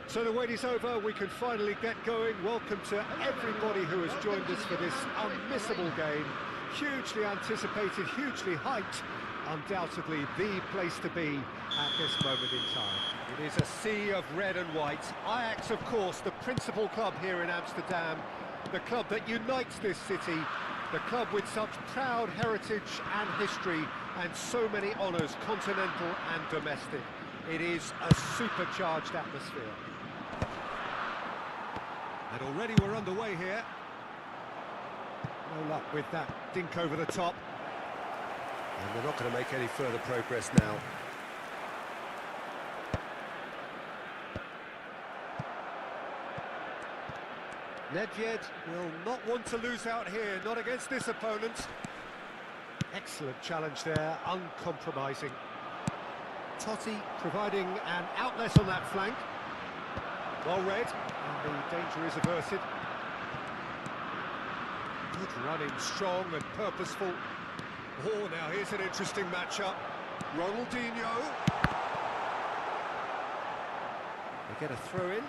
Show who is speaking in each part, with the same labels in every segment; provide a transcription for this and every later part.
Speaker 1: So the wait is over, we can finally get going. Welcome to everybody who has joined us for this unmissable game. Hugely anticipated, hugely hyped. Undoubtedly the place to be at this moment in time. It is a sea of red and white. Ajax, of course, the principal club here in Amsterdam. The club that unites this city. The club with such proud heritage and history and so many honours, continental and domestic. It is a supercharged atmosphere. And already we're underway here. No luck with that dink over the top. And they're not going to make any further progress now. Nedved will not want to lose out here, not against this opponent. Excellent challenge there, uncompromising. Totti providing an outlet on that flank. Well read, and the danger is averted. Good running, strong and purposeful. Oh, now here's an interesting matchup. Ronaldinho. They get a throw in.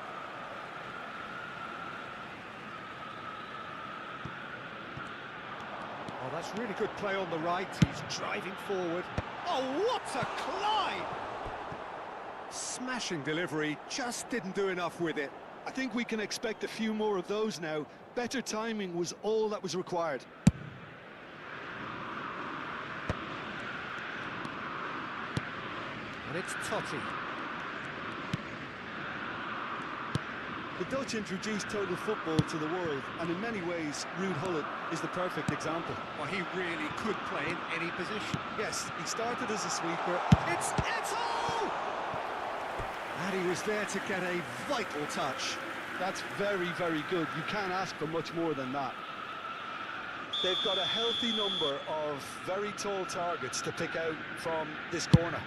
Speaker 1: Oh, that's really good play on the right. He's driving forward. Oh, what a climb! Smashing delivery, just didn't do enough with it.
Speaker 2: I think we can expect a few more of those now. Better timing was all that was required.
Speaker 1: And it's Totti.
Speaker 2: The Dutch introduced total football to the world, and in many ways, Ruud Gullit is the perfect example.
Speaker 1: Well, he really could play in any position.
Speaker 2: Yes, he started as a sweeper.
Speaker 1: It's Eto'o! And he was there to get a vital touch.
Speaker 2: That's very, very good. You can't ask for much more than that. They've got a healthy number of very tall targets to pick out from this corner.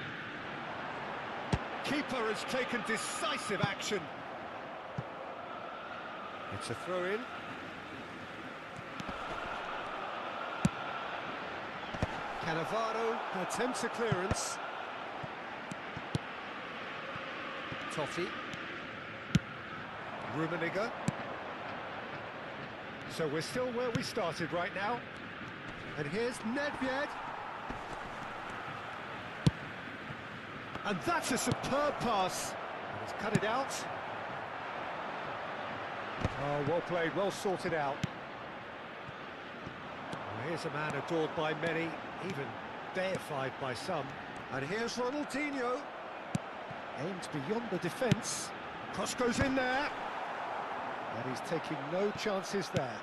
Speaker 1: Keeper has taken decisive action. It's a throw-in. Cannavaro attempts a clearance. Totti. Rummenigge. So we're still where we started right now. And here's Nedved. And that's a superb pass. And he's cut it out. Oh, well played, well sorted out. Well, here's a man adored by many, even deified by some. And here's Ronaldinho. Aimed beyond the defence. Cross goes in there. And he's taking no chances there.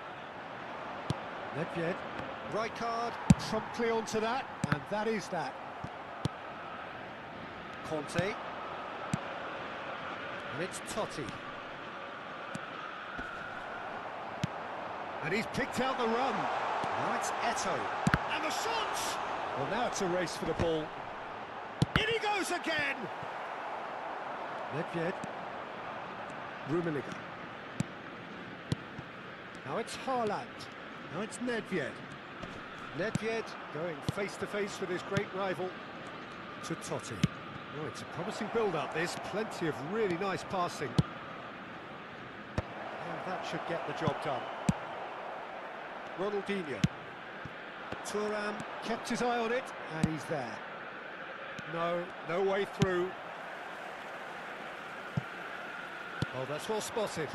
Speaker 1: Nedved, right card, promptly onto that, and that is that. Conte. And it's Totti. And he's picked out the run. Now it's Eto'o. And the shot! Well, now it's a race for the ball. In he goes again! Nedved. Rummenigge. Now it's Haaland. Now it's Nedved. Nedved going face-to-face with his great rival. To Totti. Oh, it's a promising build-up, this. Plenty of really nice passing. And that should get the job done. Ronaldinho. Thuram kept his eye on it, and he's there. No way through. Oh, that's well spotted.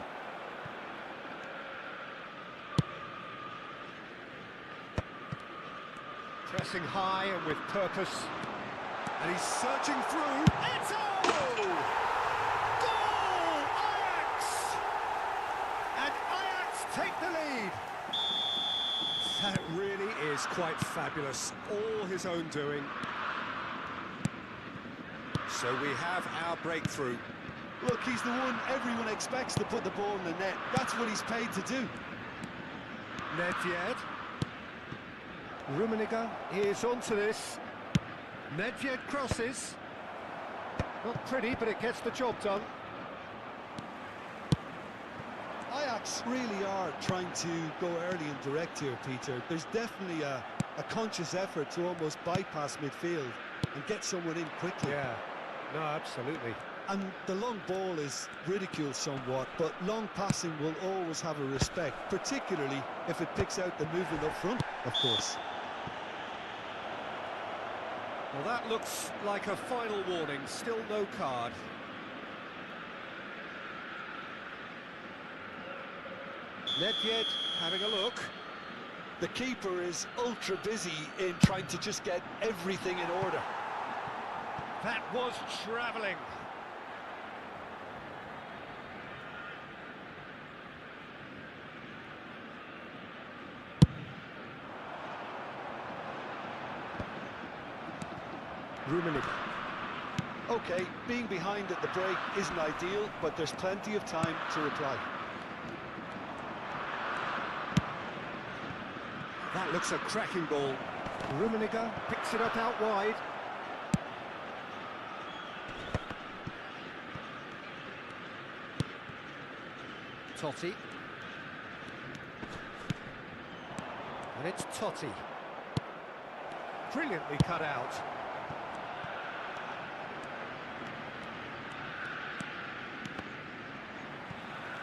Speaker 1: Pressing high and with purpose. And he's searching through. Eto'o! Goal! Ajax! And Ajax take the lead. That really is quite fabulous. All his own doing. So we have our breakthrough.
Speaker 2: Look, he's the one everyone expects to put the ball in the net. That's what he's paid to do.
Speaker 1: Nedved. Rummenigge is onto this. Nedved crosses. Not pretty, but it gets the job done.
Speaker 2: Ajax really are trying to go early and direct here, Peter. There's definitely a conscious effort to almost bypass midfield and get someone in quickly.
Speaker 1: Yeah, no, absolutely.
Speaker 2: And the long ball is ridiculed somewhat, but long passing will always have a respect, particularly if it picks out the movement up front, of course.
Speaker 1: Well, that looks like a final warning, still no card. Nedved having a look.
Speaker 2: The keeper is ultra busy in trying to just get everything in order.
Speaker 1: That was travelling. Rummenigge.
Speaker 2: Okay, being behind at the break isn't ideal, but there's plenty of time to reply.
Speaker 1: That looks a cracking ball. Rummenigge picks it up out wide. Totti. And it's Totti. Brilliantly cut out.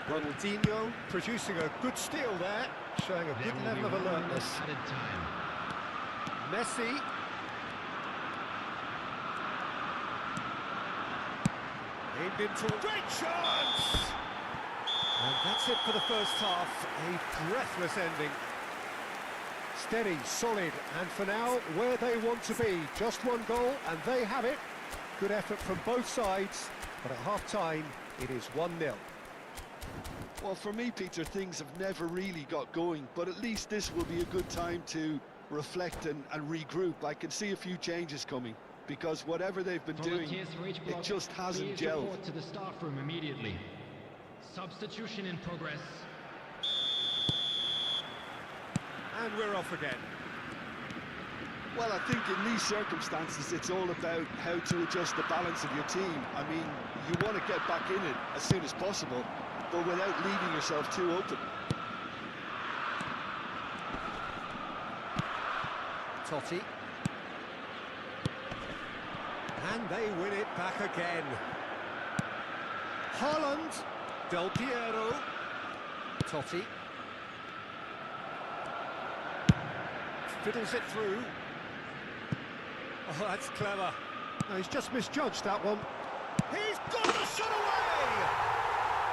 Speaker 1: Ronaldinho producing a good steal there, showing a good level of alertness. Messi. Aimed into a great chance! And that's it for the first half, a breathless ending. Steady, solid, and for now, where they want to be. Just one goal, and they have it. Good effort from both sides, but at half-time, it is 1-0.
Speaker 2: Well, for me, Peter, things have never really got going, but at least this will be a good time to reflect and regroup. I can see a few changes coming, because whatever they've been doing, it just hasn't gelled.
Speaker 3: Report to the staff room immediately. Substitution in progress.
Speaker 1: And we're off again.
Speaker 2: Well, I think in these circumstances, it's all about how to adjust the balance of your team. I mean, you want to get back in it as soon as possible, but without leaving yourself too open.
Speaker 1: Totti. And they win it back again. Haaland. Del Piero. Totti. Fiddles it through. Oh, that's clever. No, he's just misjudged that one. He's got the shot away!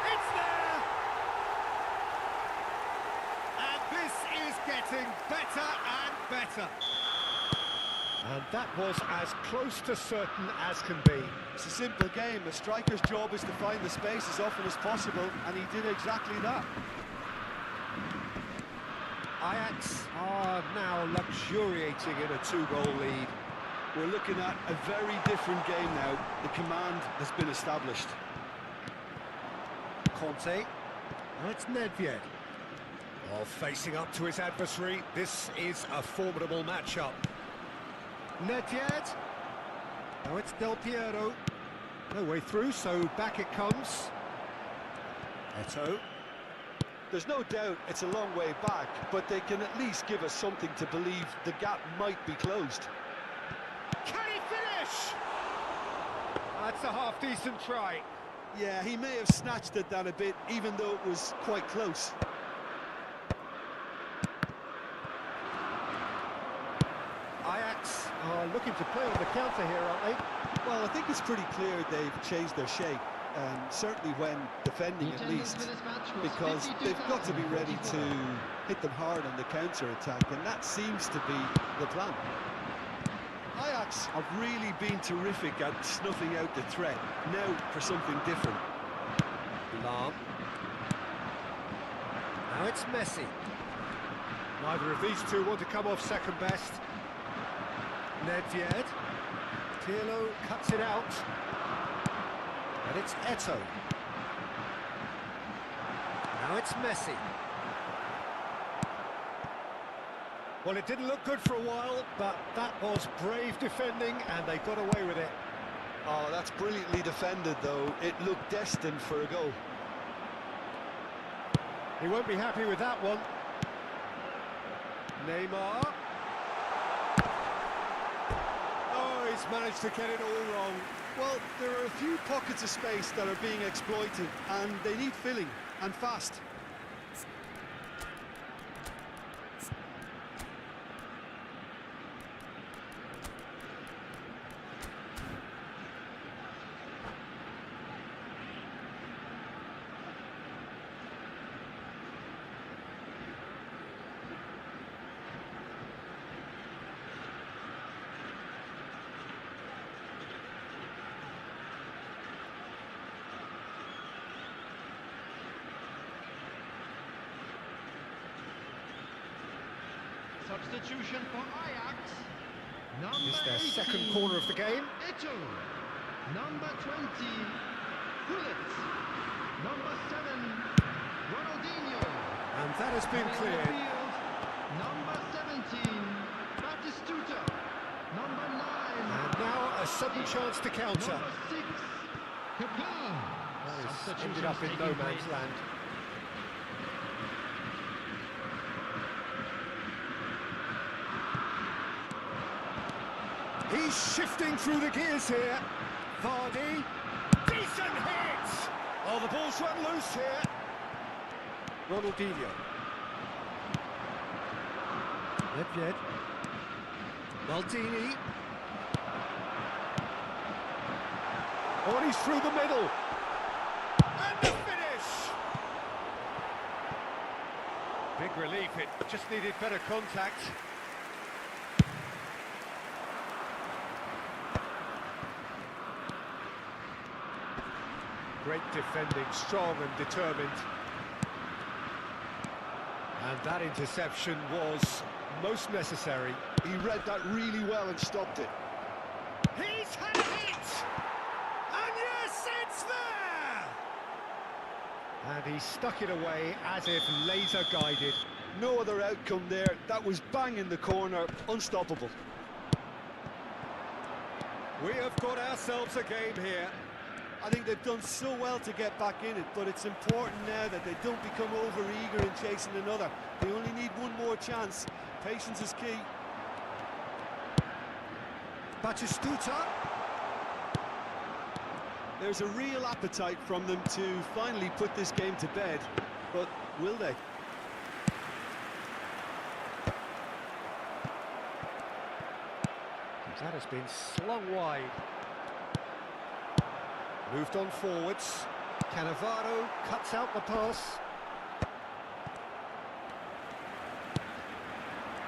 Speaker 1: It's there! And this is getting better and better. And that was as close to certain as can be.
Speaker 2: It's a simple game. A striker's job is to find the space as often as possible, and he did exactly that.
Speaker 1: Ajax are now luxuriating in a 2-goal lead.
Speaker 2: We're looking at a very different game now. The command has been established.
Speaker 1: Conte. Now it's Nedved. Oh, facing up to his adversary. This is a formidable matchup. Nedved. Now it's Del Piero. No way through, so back it comes. Eto'o.
Speaker 2: There's no doubt it's a long way back, but they can at least give us something to believe the gap might be closed.
Speaker 1: Can he finish? That's a half-decent try.
Speaker 2: Yeah, he may have snatched at that a bit, even though it was quite close.
Speaker 1: Ajax are looking to play on the counter here, aren't they?
Speaker 2: Well, I think it's pretty clear they've changed their shape. Certainly when defending at least, because they've got to be ready to hit them hard on the counter-attack, and that seems to be the plan. Ajax have really been terrific at snuffing out the threat. Now for something different.
Speaker 1: Lahm. Now it's Messi. Neither of these two want to come off second best. Nedved. Pirlo cuts it out. And it's Eto'o. Now it's Messi. Well, it didn't look good for a while, but that was brave defending, and they got away with it.
Speaker 2: Oh, that's brilliantly defended, though. It looked destined for a goal.
Speaker 1: He won't be happy with that one. Neymar. Oh, he's managed to get it all wrong.
Speaker 2: Well, there are a few pockets of space that are being exploited, and they need filling, and fast.
Speaker 3: Substitution for Ajax. Number
Speaker 1: It's their
Speaker 3: 18,
Speaker 1: second corner of the game.
Speaker 3: Eto. Number 20, Gullit. Number 7, Ronaldinho.
Speaker 1: And that has been cleared.
Speaker 3: Number 17, Batistuta. Number 9.
Speaker 1: And now a sudden chance to counter.
Speaker 3: Number 6, Kepa.
Speaker 1: That ended up in no man's land. He's shifting through the gears here. Vardy. Decent hit! Oh, the ball's run loose here. Ronaldinho. Nedved. Maldini. Oh, and he's through the middle. And the finish! Big relief, it just needed better contact. Great defending, strong and determined. And that interception was most necessary.
Speaker 2: He read that really well and stopped it.
Speaker 1: He's had a hit! And yes, it's there! And he stuck it away as if laser guided.
Speaker 2: No other outcome there. That was bang in the corner, unstoppable.
Speaker 1: We have got ourselves a game here.
Speaker 2: I think they've done so well to get back in it, but it's important now that they don't become over-eager in chasing another. They only need one more chance. Patience is key.
Speaker 1: Batistuta.
Speaker 2: There's a real appetite from them to finally put this game to bed, but will they?
Speaker 1: That has been slung wide. Moved on forwards. Cannavaro cuts out the pass.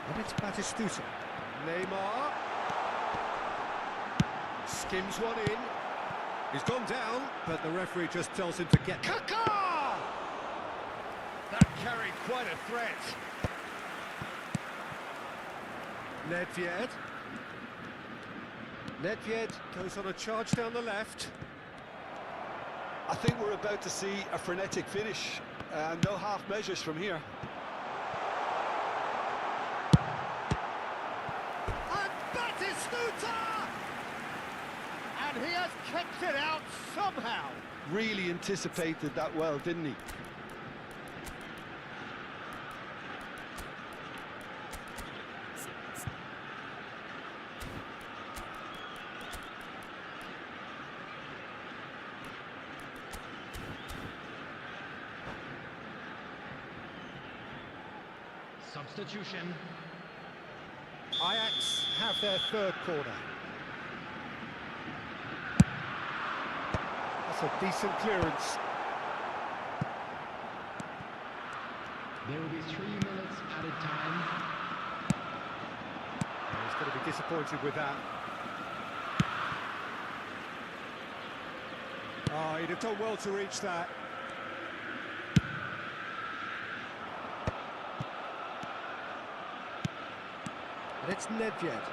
Speaker 1: And it's Batistuta. Neymar. Skims one in. He's gone down, but the referee just tells him to get... Kaká! That carried quite a threat. Nedved. Nedved goes on a charge down the left.
Speaker 2: I think we're about to see a frenetic finish. No half measures from here.
Speaker 1: And Batistuta! And he has kept it out somehow.
Speaker 2: Really anticipated that well, didn't he?
Speaker 3: Substitution.
Speaker 1: Ajax have their third corner. That's a decent clearance.
Speaker 3: There will be 3 minutes added time.
Speaker 1: He's going to be disappointed with that. Oh, he'd have done well to reach that. And it's Nedved.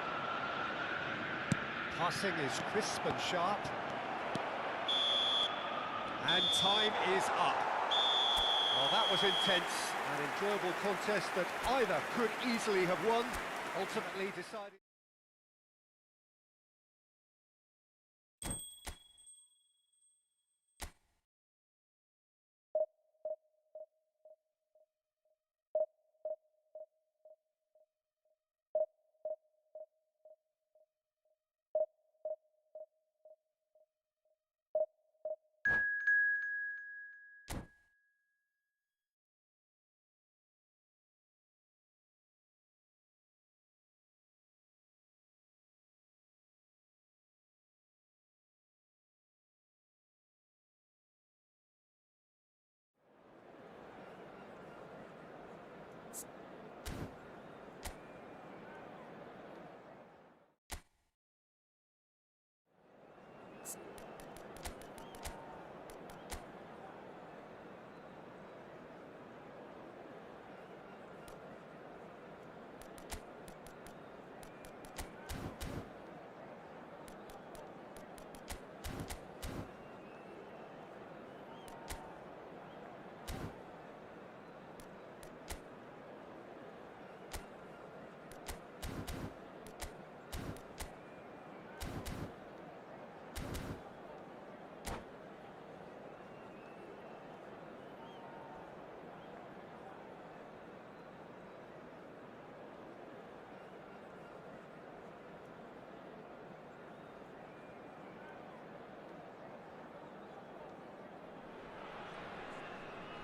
Speaker 1: Passing is crisp and sharp. And time is up. Well, that was intense. An enjoyable contest that either could easily have won, ultimately decided...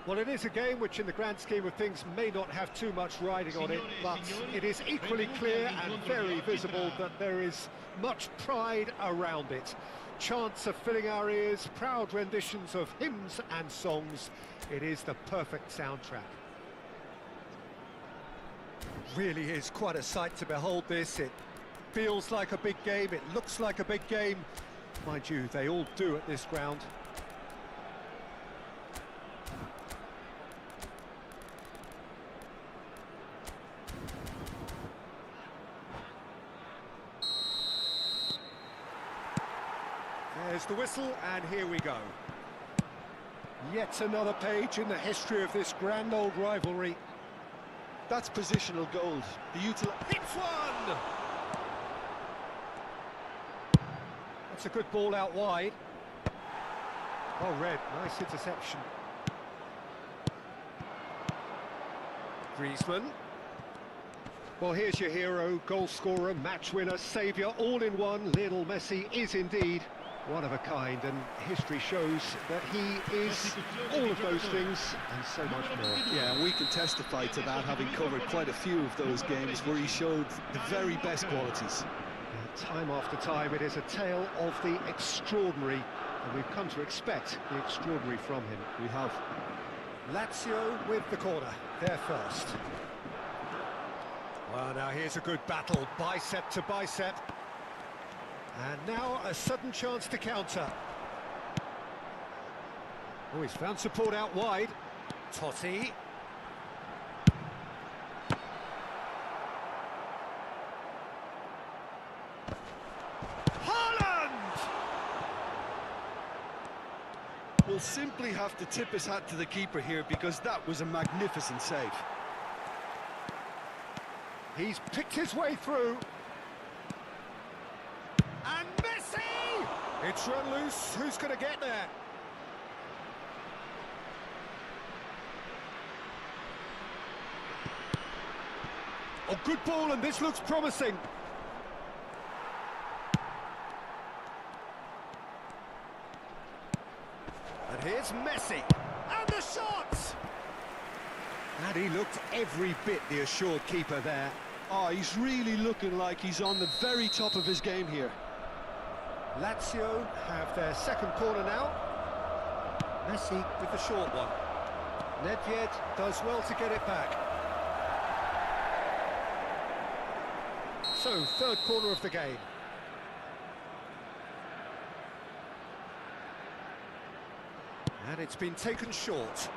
Speaker 1: Well, it is a game which in the grand scheme of things may not have too much riding on it, but it is equally clear and very visible that there is much pride around it. Chants are filling our ears, proud renditions of hymns and songs. It is the perfect soundtrack. Really is quite a sight to behold this. It feels like a big game, it looks like a big game. Mind you, they all do at this ground. There's the whistle, and here we go. Yet another page in the history of this grand old rivalry.
Speaker 2: That's positional gold. The hits
Speaker 1: one! That's a good ball out wide. Oh, Red, nice interception. Griezmann. Well, here's your hero, goal scorer, match winner, saviour, all in one. Lionel Messi is indeed one of a kind, and history shows that he is all of those things and so much more.
Speaker 2: Yeah, we can testify to that, having covered quite a few of those games where he showed the very best qualities.
Speaker 1: Time after time, it is a tale of the extraordinary, and we've come to expect the extraordinary from him.
Speaker 2: We have.
Speaker 1: Lazio with the corner, they're first. Well, now here's a good battle, bicep to bicep. And now a sudden chance to counter. Oh, he's found support out wide. Totti. Haaland!
Speaker 2: We'll simply have to tip his hat to the keeper here, because that was a magnificent save.
Speaker 1: He's picked his way through. And Messi! It's run loose. Who's going to get there? Oh, good ball, and this looks promising. And here's Messi. And the shot! And he looked every bit the assured keeper there.
Speaker 2: Oh, he's really looking like he's on the very top of his game here.
Speaker 1: Lazio have their second corner now. Messi with the short one. Nedved does well to get it back. So, third corner of the game. And it's been taken short.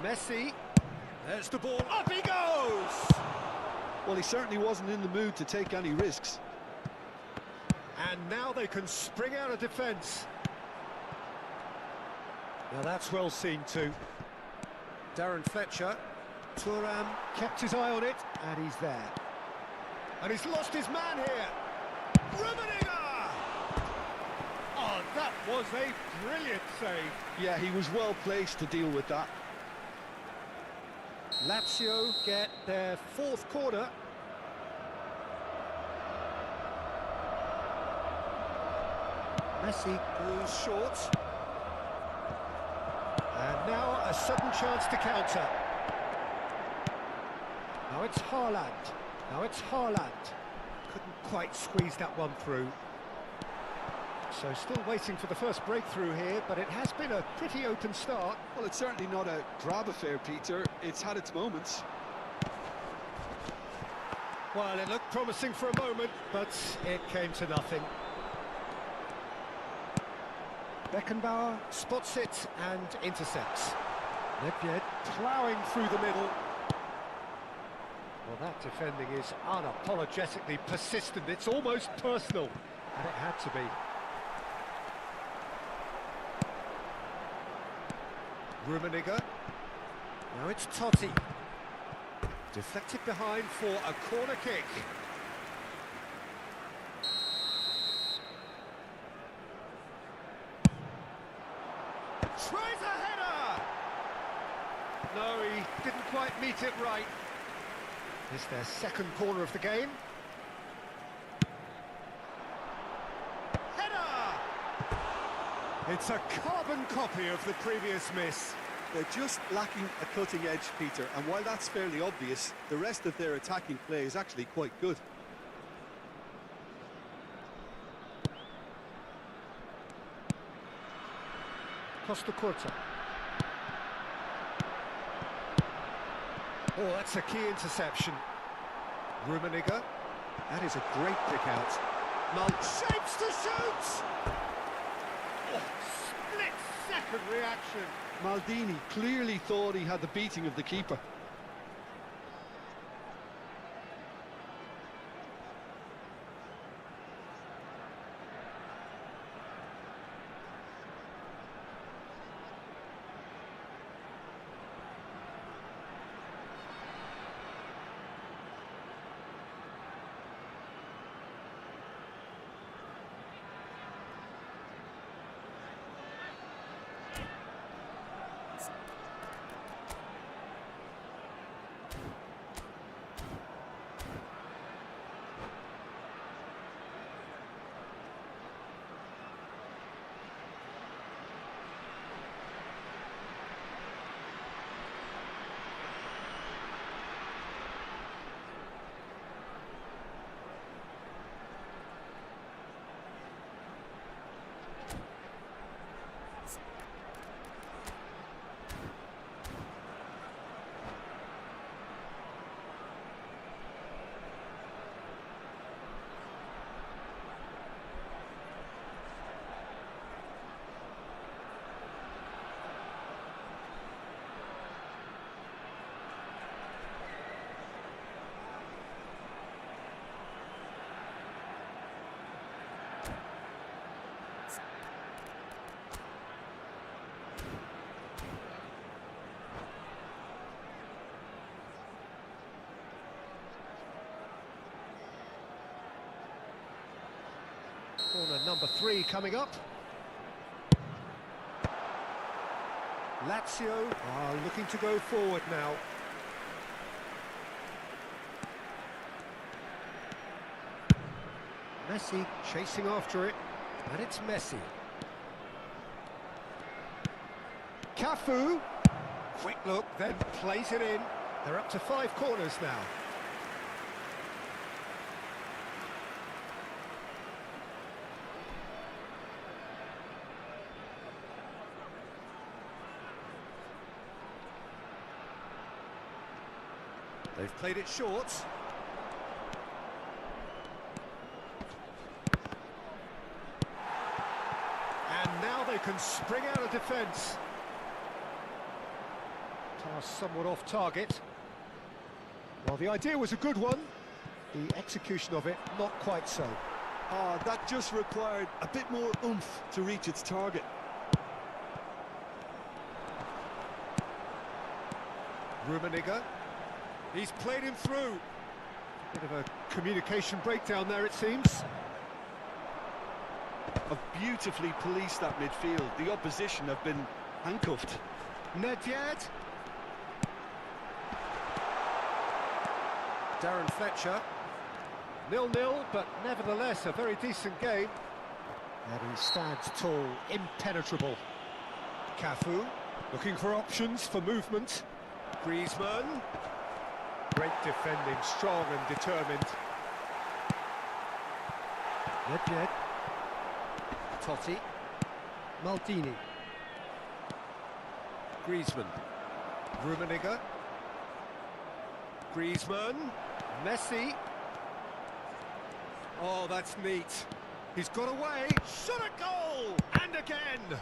Speaker 1: Messi, there's the ball, up he goes!
Speaker 2: Well, he certainly wasn't in the mood to take any risks.
Speaker 1: And now they can spring out of defence. Now that's well seen too. Darren Fletcher. Thuram kept his eye on it, and he's there. And he's lost his man here. Rummenigge! Oh, that was a brilliant save.
Speaker 2: Yeah, he was well placed to deal with that.
Speaker 1: Lazio get their fourth corner. Messi goes short. And now a sudden chance to counter. Now it's Haaland. Now it's Haaland. Couldn't quite squeeze that one through. So still waiting for the first breakthrough here, but it has been a pretty open start.
Speaker 2: Well, it's certainly not a grab affair, Peter. It's had its moments.
Speaker 1: Well, it looked promising for a moment, but it came to nothing. Beckenbauer spots it and intercepts. Nedved ploughing through the middle. Well, that defending is unapologetically persistent. It's almost personal, and it had to be. Rummenigge. Now it's Totti. Deflected behind for a corner kick. Tries a header! No, he didn't quite meet it right. It's their second corner of the game. Header! It's a carbon copy of the previous miss.
Speaker 2: They're just lacking a cutting edge, Peter, and while that's fairly obvious, the rest of their attacking play is actually quite good.
Speaker 1: Costa Curta. Oh, that's a key interception. Rummenigge. That is a great pick out. Shapes to shoot! Oh, split-second reaction.
Speaker 2: Maldini clearly thought he had the beating of the keeper.
Speaker 1: Corner number 3 coming up. Lazio are looking to go forward now. Messi chasing after it, and it's Messi. Cafu, quick look, then plays it in. They're up to 5 corners now. They've played it short. And now they can spring out of defence. Pass somewhat off target. Well, the idea was a good one. The execution of it, not quite so.
Speaker 2: That just required a bit more oomph to reach its target.
Speaker 1: Rummenigge. He's played him through. Bit of a communication breakdown there, it seems.
Speaker 2: Have beautifully policed that midfield. The opposition have been handcuffed.
Speaker 1: Nedved. Darren Fletcher. 0-0, but nevertheless a very decent game. And he stands tall, impenetrable. Cafu, looking for options for movement. Griezmann. Great defending, strong and determined. Nedved. Totti. Maldini. Griezmann. Rummenigge. Griezmann. Messi. Oh, that's neat. He's got away. Shot a goal! And again!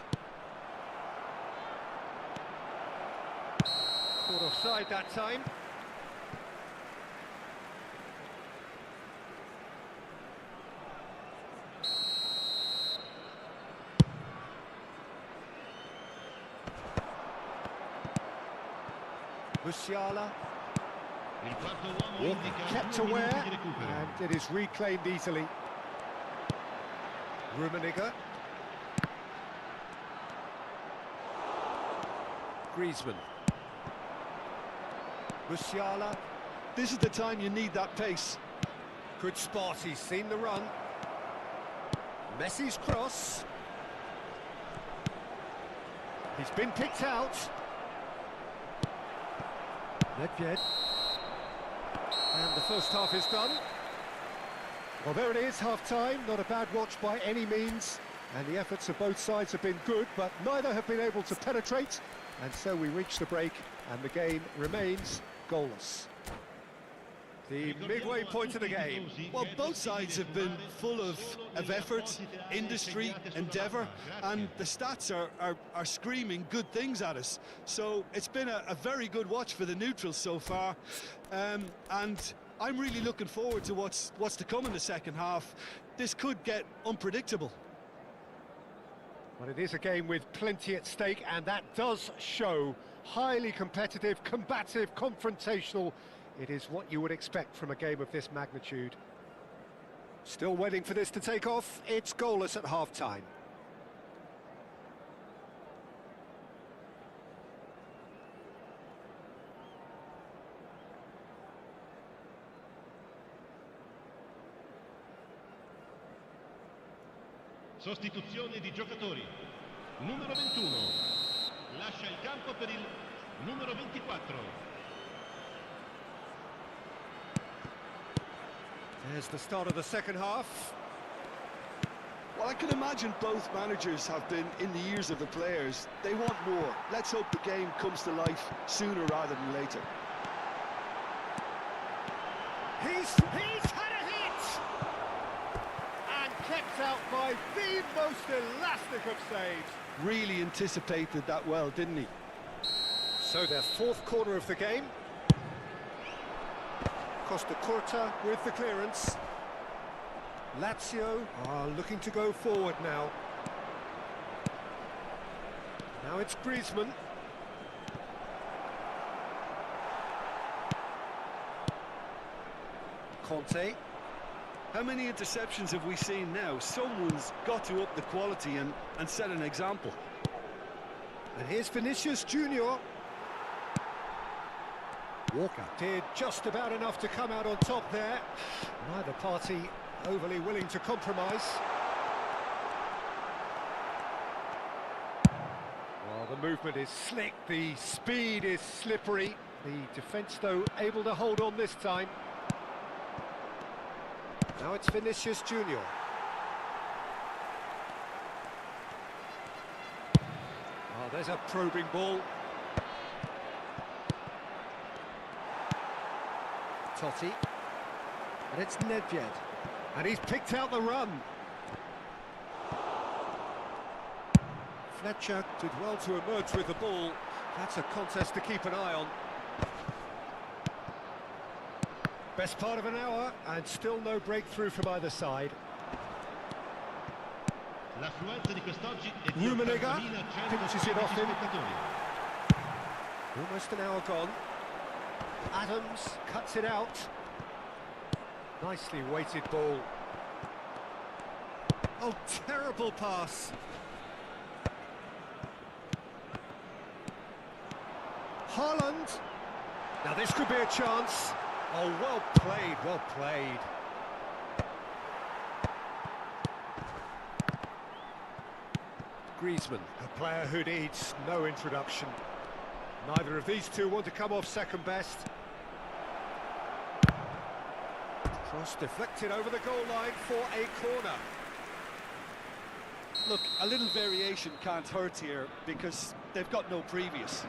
Speaker 1: Caught offside that time. Musiala. Kept aware, and it is reclaimed easily. Rummenigge. Griezmann. Musiala.
Speaker 2: This is the time you need that pace.
Speaker 1: Good spot, he's seen the run. Messi's cross. He's been picked out. Nedved. And the first half is done. Well, there it is, half-time. Not a bad watch by any means. And the efforts of both sides have been good, but neither have been able to penetrate. And so we reach the break, and the game remains goalless. The midway point of the game.
Speaker 2: Well, both sides have been full of effort, industry, endeavour, and the stats are screaming good things at us. So it's been a very good watch for the neutrals so far, and I'm really looking forward to what's to come in the second half. This could get unpredictable.
Speaker 1: Well, it is a game with plenty at stake, and that does show. Highly competitive, combative, confrontational. It is what you would expect from a game of this magnitude. Still waiting for this to take off. It's goalless at half-time.
Speaker 4: Sostituzione di giocatori. Numero 21. Lascia il campo per il numero 24.
Speaker 1: There's the start of the second half.
Speaker 2: Well, I can imagine both managers have been in the ears of the players. They want more. Let's hope the game comes to life sooner rather than later.
Speaker 1: He's had a hit! And kept out by the most elastic of saves.
Speaker 2: Really anticipated that well, didn't he?
Speaker 1: So their fourth corner of the game. Costa Curta with the clearance. Lazio are looking to go forward now. Now it's Griezmann. Conte.
Speaker 2: How many interceptions have we seen now? Someone's got to up the quality and set an example.
Speaker 1: And here's Vinicius Junior. Walker did just about enough to come out on top there. Neither party overly willing to compromise. Well, the movement is slick, the speed is slippery. The defence, though, able to hold on this time. Now it's Vinicius Junior. Oh, there's a probing ball. Totti. And it's Nedved. And he's picked out the run. Fletcher did well to emerge with the ball. That's a contest to keep an eye on. Best part of an hour, and still no breakthrough from either side. Rummenigge pinches it off him. Almost an hour gone. Adams cuts it out. Nicely weighted ball. Oh, terrible pass. Haaland. Now this could be a chance. Oh, well played, well played. Griezmann, a player who needs no introduction. Neither of these two want to come off second best. Cross deflected over the goal line for a corner.
Speaker 2: Look, a little variation can't hurt here because they've got no previous.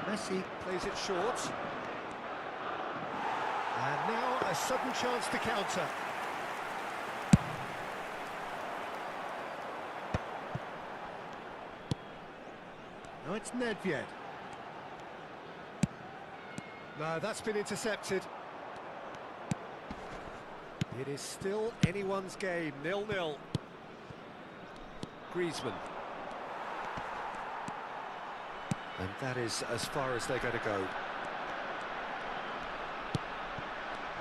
Speaker 1: Messi plays it short. And now a sudden chance to counter. Now it's Nedved. No, that's been intercepted. It is still anyone's game, 0-0. Griezmann. And that is as far as they're going to go.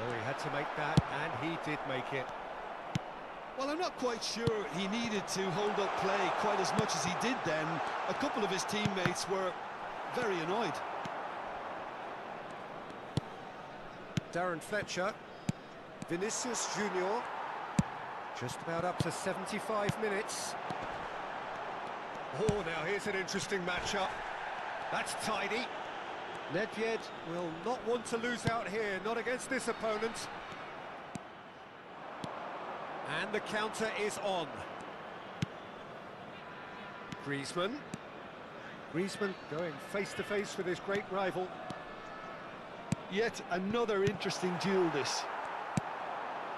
Speaker 1: Oh, he had to make that, and he did make it.
Speaker 2: Well, I'm not quite sure he needed to hold up play quite as much as he did then. A couple of his teammates were very annoyed.
Speaker 1: Darren Fletcher. Vinicius Junior. Just about up to 75 minutes. Oh, now here's an interesting matchup. That's tidy. Nedved will not want to lose out here, not against this opponent. And the counter is on. Griezmann. Griezmann going face-to-face with his great rival.
Speaker 2: Yet another interesting duel, this.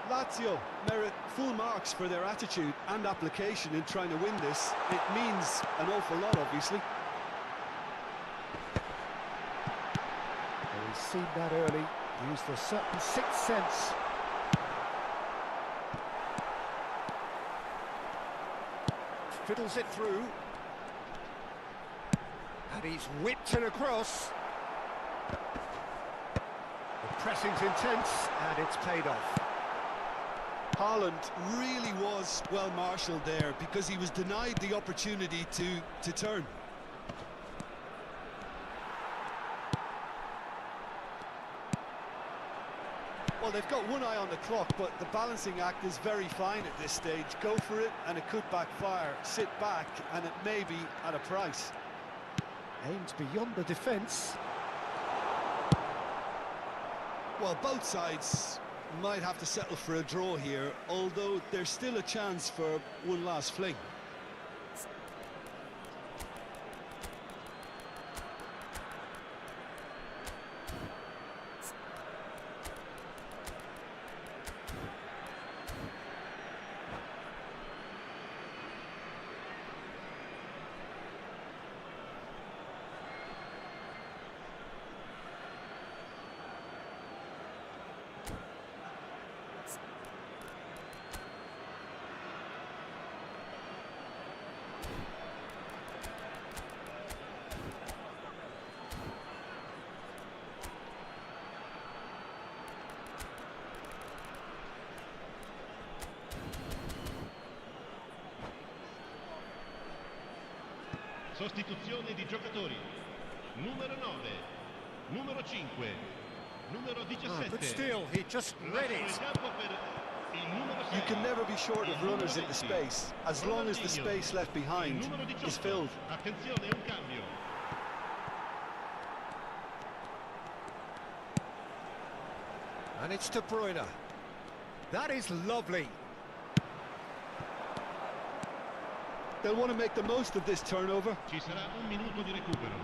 Speaker 2: Lazio merit full marks for their attitude and application in trying to win this. It means an awful lot, obviously.
Speaker 1: Well, he's seen that early, used a certain sixth sense. Fiddles it through. And he's whipped it across. The pressing's intense, and it's paid off.
Speaker 2: Haaland really was well marshalled there because he was denied the opportunity to turn. Well, they've got one eye on the clock, but the balancing act is very fine at this stage. Go for it, and it could backfire. Sit back, and it may be at a price.
Speaker 1: Aimed beyond the defence.
Speaker 2: Well, both sides might have to settle for a draw here, although there's still a chance for one last fling.
Speaker 4: Sostituzione di giocatori. Numero 9, numero 5, numero 17.
Speaker 1: But still, he just read it.
Speaker 2: You can never be short of runners in the space, as long as the space left behind is filled.
Speaker 4: Attenzione, un cambio.
Speaker 1: And it's De Bruyne. That is lovely.
Speaker 2: They'll want to make the most of this turnover.
Speaker 4: Ci sarà un minuto di recupero.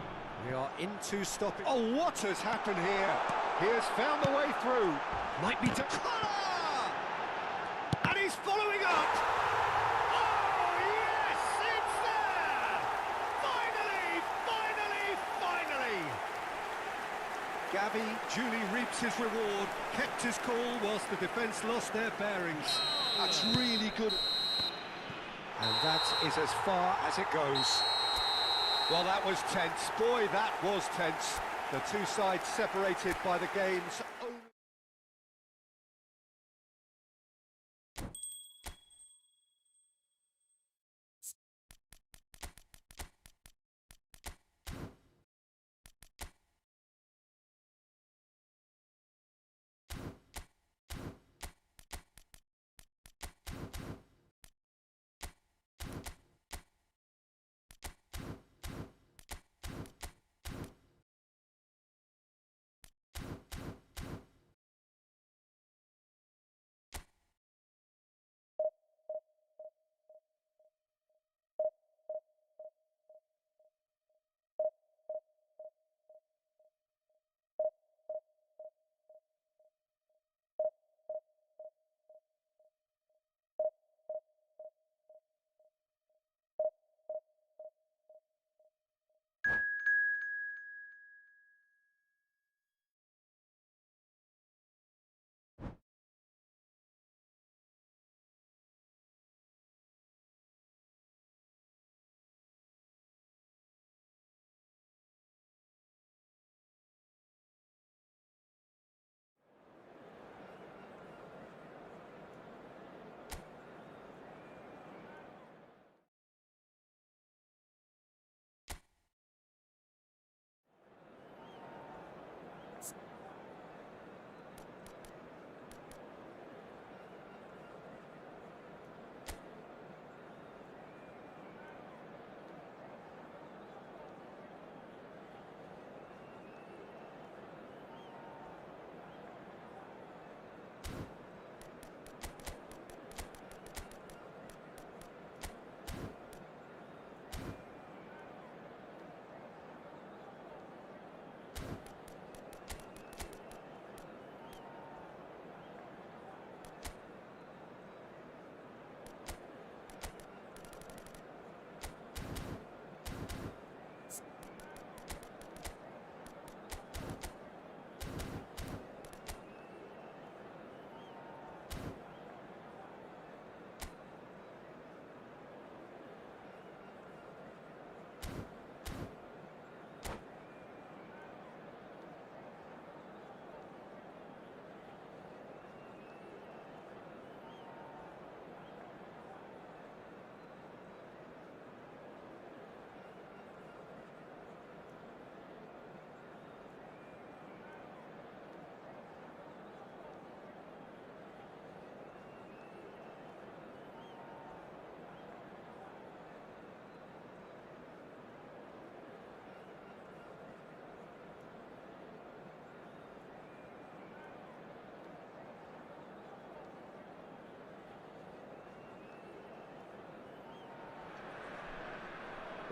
Speaker 1: We are into stopping. Oh, what has happened here? He has found the way through. Might be to Collar! And he's following up. Oh, yes, it's there! Finally, finally, finally! Gavi duly reaps his reward, kept his cool whilst the defence lost their bearings.
Speaker 2: That's really good.
Speaker 1: And that is as far as it goes. Well, that was tense. Boy, that was tense. The two sides separated by the game's own...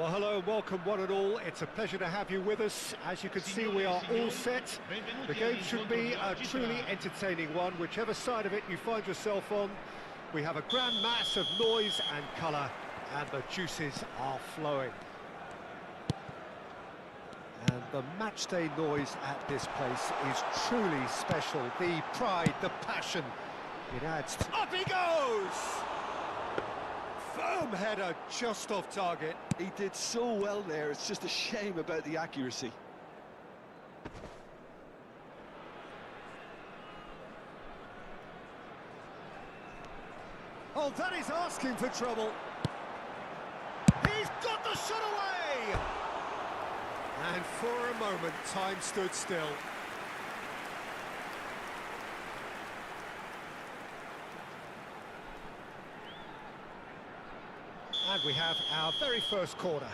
Speaker 1: Well, hello and welcome one and all. It's a pleasure to have you with us. As you can see, we are all set. The game should be a truly entertaining one, whichever side of it you find yourself on. We have a grand mass of noise and colour, and the juices are flowing. And the matchday noise at this place is truly special. The pride, the passion, it adds to... Up he goes! Firm header, just off target.
Speaker 2: He did so well there, it's just a shame about the accuracy.
Speaker 1: Oh, that is asking for trouble. He's got the shot away! And for a moment, time stood still. And we have our very first corner.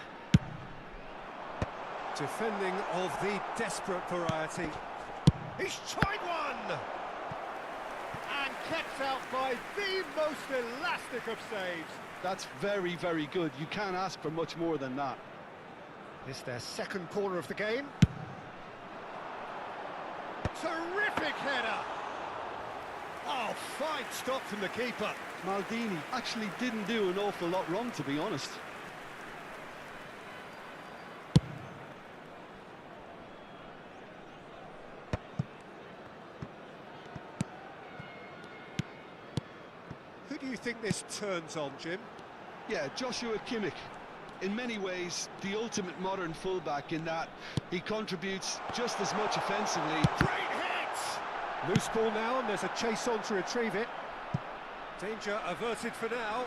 Speaker 1: Defending of the desperate variety. He's tried one! And kept out by the most elastic of saves.
Speaker 2: That's very, very good. You can't ask for much more than that.
Speaker 1: It's their second corner of the game. Terrific header! Oh, fine stop from the keeper.
Speaker 2: Maldini actually didn't do an awful lot wrong, to be honest.
Speaker 1: Who do you think this turns on, Jim?
Speaker 2: Yeah, Joshua Kimmich. In many ways, the ultimate modern fullback in that he contributes just as much offensively.
Speaker 1: Great hit! Loose ball now, and there's a chase on to retrieve it. Danger averted for now.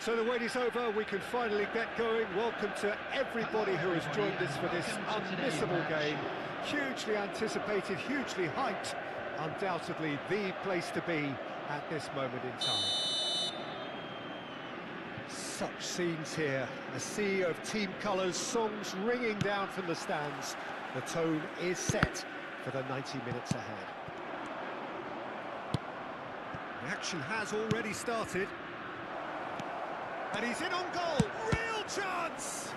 Speaker 1: So the wait is over, we can finally get going. Welcome to everybody who has joined us for this unmissable game. Hugely anticipated, hugely hyped. Undoubtedly the place to be at this moment in time. Such scenes here, a sea of team colours, songs ringing down from the stands. The tone is set for the 90 minutes ahead. The action has already started. And he's in on goal. Real chance!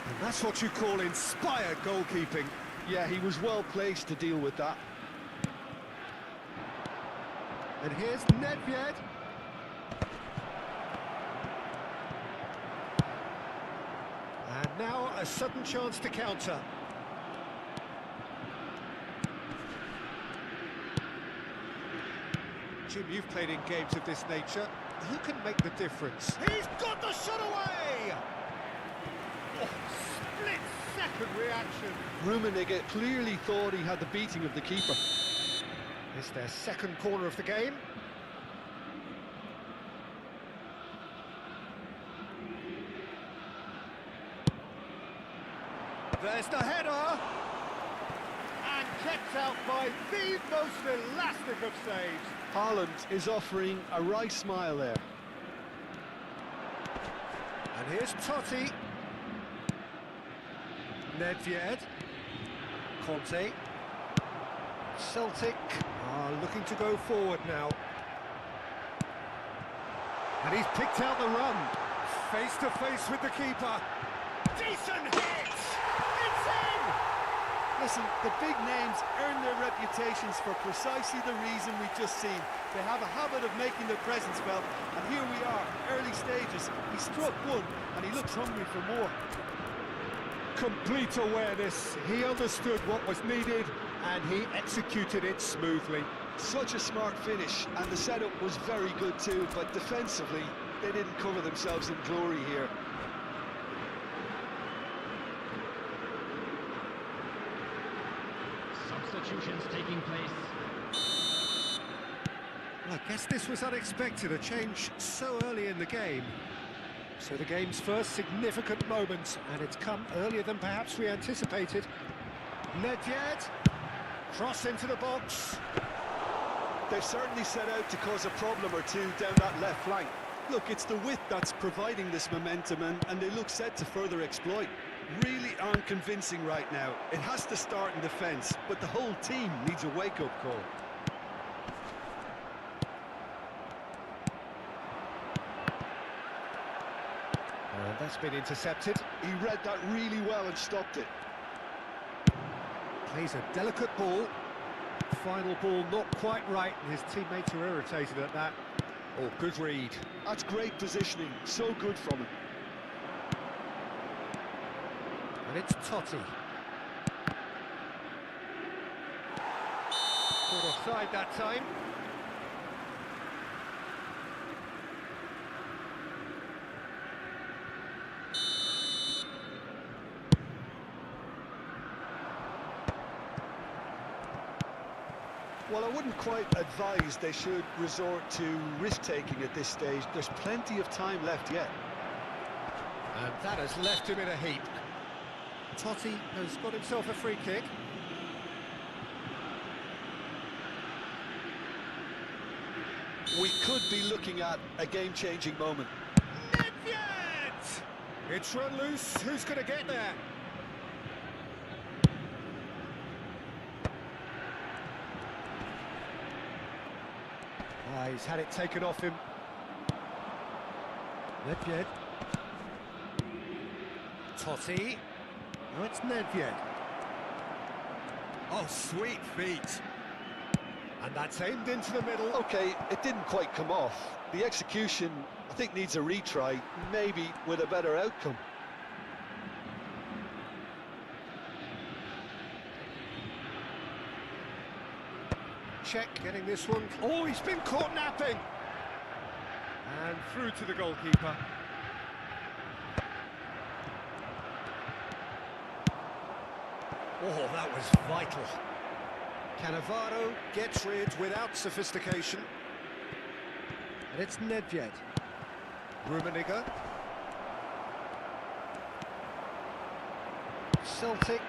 Speaker 1: And that's what you call inspired goalkeeping.
Speaker 2: Yeah, he was well placed to deal with that.
Speaker 1: And here's Nedved. And now a sudden chance to counter. Jim, you've played in games of this nature. Who can make the difference? He's got the shot away! Oh, split-second reaction.
Speaker 2: Rummenigge clearly thought he had the beating of the keeper.
Speaker 1: It's their second corner of the game. There's the header! And kept out by the most elastic of saves.
Speaker 2: Haaland is offering a wry smile there.
Speaker 1: And here's Totti. Nedved. Conte. Celtic are looking to go forward now. And he's picked out the run. Face to face with the keeper. Decent hit! It's in!
Speaker 2: Listen, the big names earn their reputations for precisely the reason we've just seen. They have a habit of making their presence felt, and here we are, early stages. He struck one, and he looks hungry for more.
Speaker 1: Complete awareness. He understood what was needed, and he executed it smoothly.
Speaker 2: Such a smart finish, and the setup was very good too, but defensively, they didn't cover themselves in glory here.
Speaker 3: Substitutions taking place.
Speaker 1: Well, I guess this was unexpected, a change so early in the game. So the game's first significant moment, and it's come earlier than perhaps we anticipated. Nedved, cross into the box.
Speaker 2: They've certainly set out to cause a problem or two down that left flank. Look, it's the width that's providing this momentum, and they look set to further exploit. Really aren't convincing right now. It has to start in defence, but the whole team needs a wake-up call.
Speaker 1: That's been intercepted.
Speaker 2: He read that really well and stopped it.
Speaker 1: Plays a delicate ball. Final ball not quite right, and his teammates are irritated at that. Oh, good read.
Speaker 2: That's great positioning, so good from him.
Speaker 1: And it's Totti. Caught offside that time.
Speaker 2: Well, I wouldn't quite advise they should resort to risk-taking at this stage. There's plenty of time left yet.
Speaker 1: And that has left him in a heap. Totti has got himself a free kick.
Speaker 2: We could be looking at a game-changing moment.
Speaker 1: Nedved! It's run loose. Who's going to get there? He's had it taken off him. Nedved. Totti. Oh, it's Nedved. Oh, sweet feet. And that's aimed into the middle.
Speaker 2: Okay, it didn't quite come off. The execution, I think, needs a retry, maybe with a better outcome.
Speaker 1: Check getting this one. Oh, he's been caught napping. And through to the goalkeeper. Oh, that was vital. Cannavaro gets rid without sophistication. And it's Nedved. Rummenigge. Celtic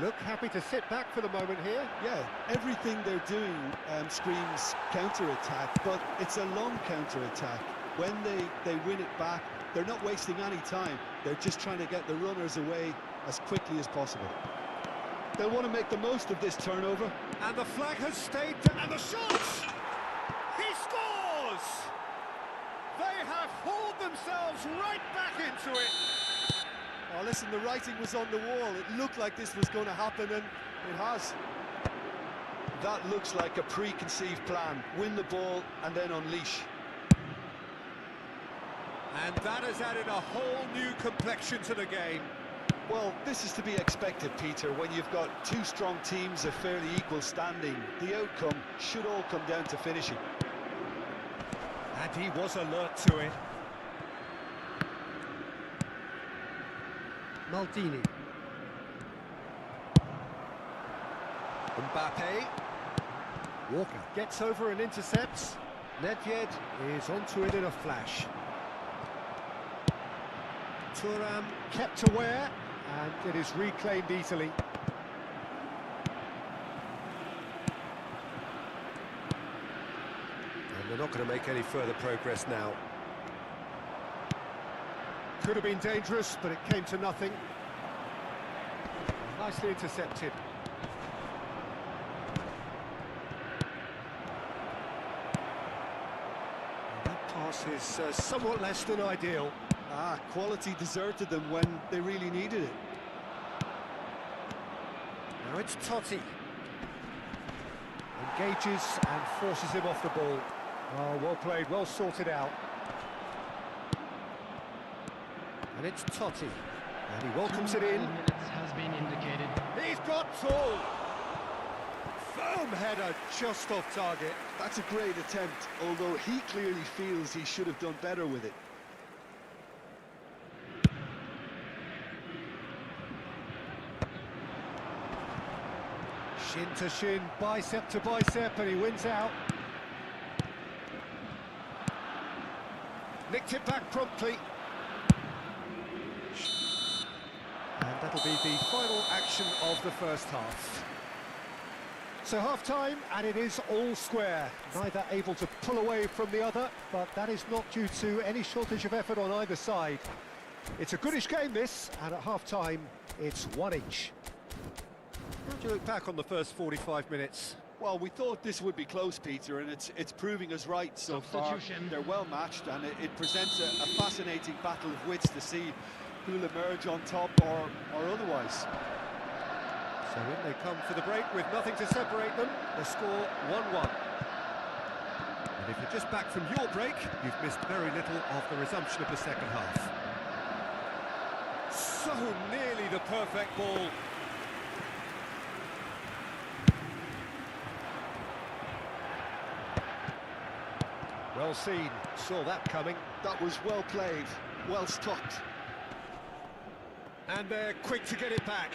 Speaker 1: look happy to sit back for the moment here.
Speaker 2: Yeah, everything they're doing screams counter-attack, but it's a long counter-attack. When they win it back, they're not wasting any time. They're just trying to get the runners away as quickly as possible. They'll want to make the most of this turnover.
Speaker 1: And the flag has stayed, and the shot! He scores! They have hauled themselves right back into it.
Speaker 2: Oh, listen, the writing was on the wall. It looked like this was going to happen, and it has. That looks like a preconceived plan. Win the ball and then unleash.
Speaker 1: And that has added a whole new complexion to the game.
Speaker 2: Well, this is to be expected, Peter. When you've got two strong teams of fairly equal standing, the outcome should all come down to finishing.
Speaker 1: And he was alert to it. Maldini. Mbappe. Walker gets over and intercepts. Nedved is onto it in a flash. Thuram kept aware, and it is reclaimed easily. And they're not going to make any further progress now. Could have been dangerous, but it came to nothing. Nicely intercepted. That pass is somewhat less than ideal.
Speaker 2: Quality deserted them when they really needed it.
Speaker 1: Now it's Totti. Engages and forces him off the ball. Oh, well played, well sorted out. And it's Totti. And he welcomes it in.
Speaker 3: Has been indicated.
Speaker 1: He's got tall. Firm header just off target.
Speaker 2: That's a great attempt, although he clearly feels he should have done better with it.
Speaker 1: Shin to shin, bicep to bicep, and he wins out. Nicked it back promptly. And that'll be the final action of the first half. So half-time, and it is all square. Neither able to pull away from the other, but that is not due to any shortage of effort on either side. It's a goodish game, this, and at half-time, it's one each. How do you look back on the first 45 minutes?
Speaker 2: Well, we thought this would be close, Peter, and it's proving us right so far. They're well matched, and it presents a fascinating battle of wits to see who'll emerge on top or otherwise.
Speaker 1: So in they come for the break with nothing to separate them. The score 1-1. And if you're just back from your break, you've missed very little of the resumption of the second half. So nearly the perfect ball. Well seen, saw that coming.
Speaker 2: That was well played, well stopped.
Speaker 1: And they're quick to get it back.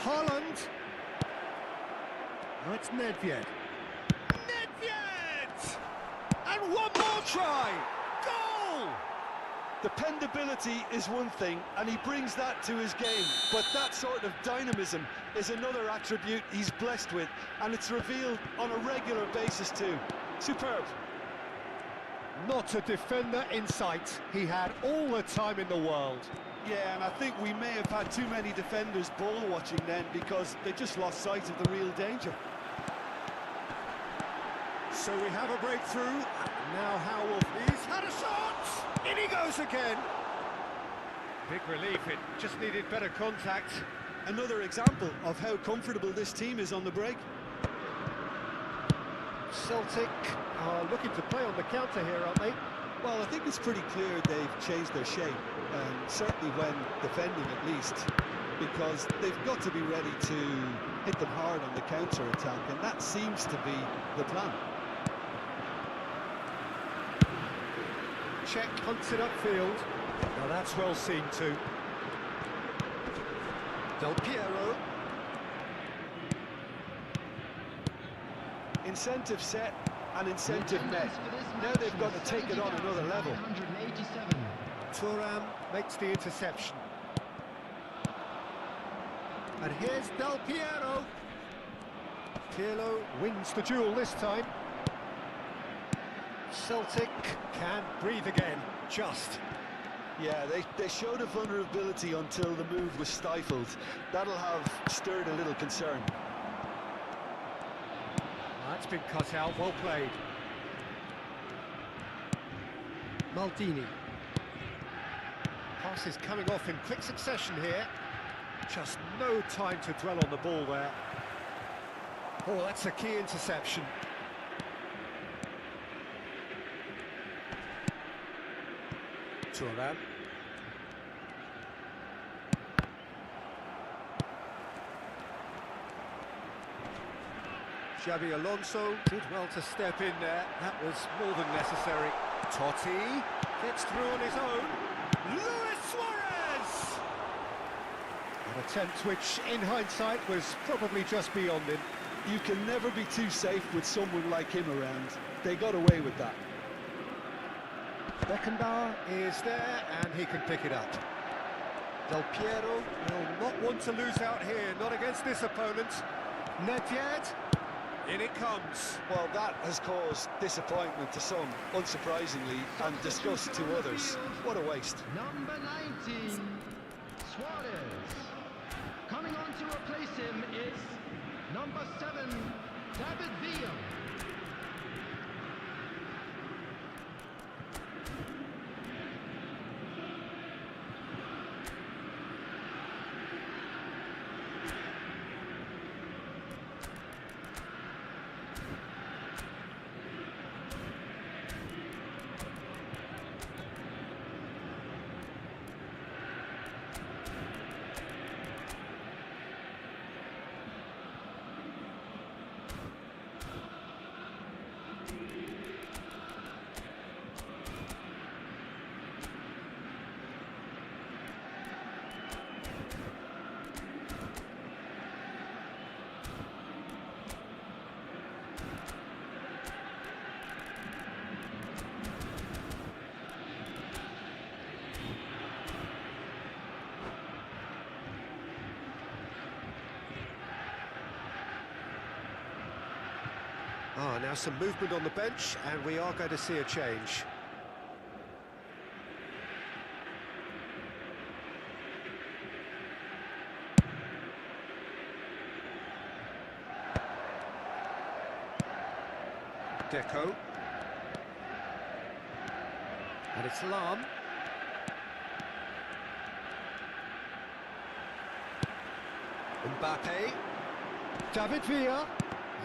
Speaker 1: Haaland. Now it's Nedved. Nedved! And one more try! Goal!
Speaker 2: Dependability is one thing, and he brings that to his game, but that sort of dynamism is another attribute he's blessed with, and it's revealed on a regular basis too. Superb.
Speaker 1: Not a defender in sight. He had all the time in the world.
Speaker 2: Yeah, and I think we may have had too many defenders ball watching then because they just lost sight of the real danger.
Speaker 1: So we have a breakthrough. Now Howell, he's had a shot! In he goes again! Big relief, it just needed better contact.
Speaker 2: Another example of how comfortable this team is on the break.
Speaker 1: Celtic are looking to play on the counter here, aren't they?
Speaker 2: Well, I think it's pretty clear they've changed their shape, certainly when defending at least, because they've got to be ready to hit them hard on the counter-attack, and that seems to be the plan.
Speaker 1: Check hunts it upfield. Now that's well seen too. Del Piero.
Speaker 2: Incentive set and incentive met. Now they've got to take it on another level.
Speaker 1: Thuram makes the interception. And here's Del Piero. Pirlo wins the duel this time. Celtic can't breathe again, just.
Speaker 2: Yeah, they showed a vulnerability until the move was stifled. That'll have stirred a little concern.
Speaker 1: That's been cut out, well played. Maldini. Pass is coming off in quick succession here. Just no time to dwell on the ball there. Oh, that's a key interception. Thuram. Xabi Alonso did well to step in there. That was more than necessary. Totti gets through on his own. Luis Suarez! An attempt which, in hindsight, was probably just beyond him.
Speaker 2: You can never be too safe with someone like him around. They got away with that.
Speaker 1: Beckenbauer is there, and he can pick it up. Del Piero will not want to lose out here, not against this opponent. Nedved, in it comes.
Speaker 2: Well, that has caused disappointment to some, unsurprisingly, and disgust to others. What a waste.
Speaker 3: Number 19, Suarez. Coming on to replace him is number 7, David Villa.
Speaker 1: Now some movement on the bench, and we are going to see a change. Deco. And it's Lam. Mbappe. David Villa.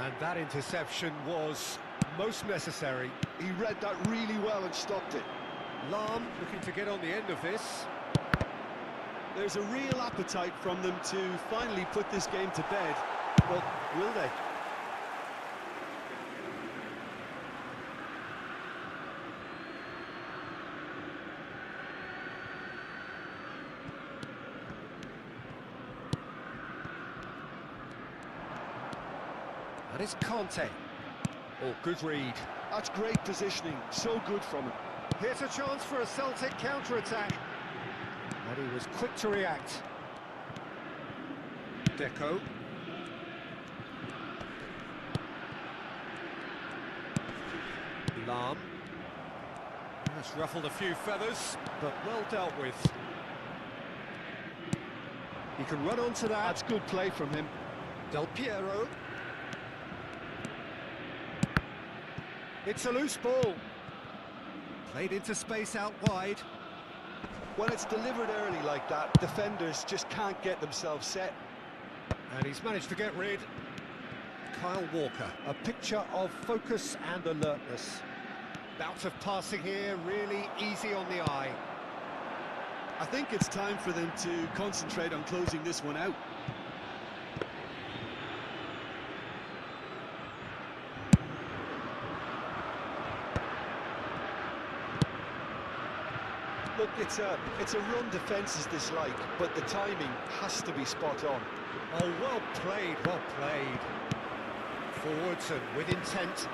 Speaker 1: And that interception was most necessary.
Speaker 2: He read that really well and stopped it.
Speaker 1: Lam looking to get on the end of this.
Speaker 2: There's a real appetite from them to finally put this game to bed, but will they?
Speaker 1: And it's Conte. Oh, good read.
Speaker 2: That's great positioning, so good from him.
Speaker 1: Here's a chance for a Celtic counter-attack. And he was quick to react. Deco. Lam. That's ruffled a few feathers, but well dealt with. He can run onto that.
Speaker 2: That's good play from him.
Speaker 1: Del Piero. It's a loose ball. Played into space out wide.
Speaker 2: When it's delivered early like that, defenders just can't get themselves set.
Speaker 1: And he's managed to get rid. Kyle Walker, a picture of focus and alertness. Bout of passing here, really easy on the eye.
Speaker 2: I think it's time for them to concentrate on closing this one out. Look, it's a run defence is dislike, but the timing has to be spot on.
Speaker 1: Oh, well played, well played. Forwards and with intent.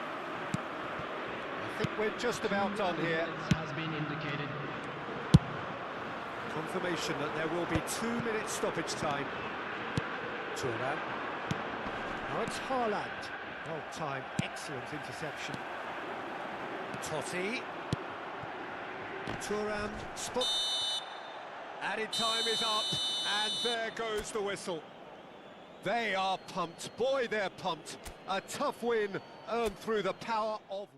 Speaker 1: I think we're just about done here.
Speaker 3: Has been indicated.
Speaker 1: Confirmation that there will be 2 minutes stoppage time. Thuram. Now it's Haaland. Well timed, excellent interception. Totti. Thuram, spot. Added time is up, and there goes the whistle. They are pumped, boy they're pumped. A tough win earned through the power of...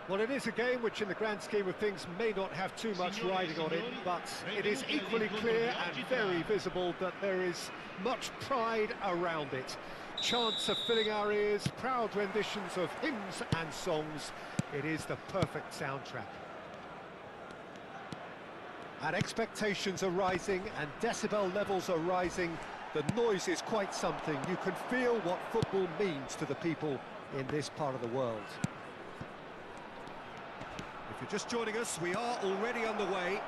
Speaker 1: Well, it is a game which in the grand scheme of things may not have too much riding on it, but it is equally clear and very visible that there is much pride around it. Chants are filling our ears, proud renditions of hymns and songs. It is the perfect soundtrack. And expectations are rising and decibel levels are rising. The noise is quite something. You can feel what football means to the people in this part of the world. If you're just joining us, we are already underway.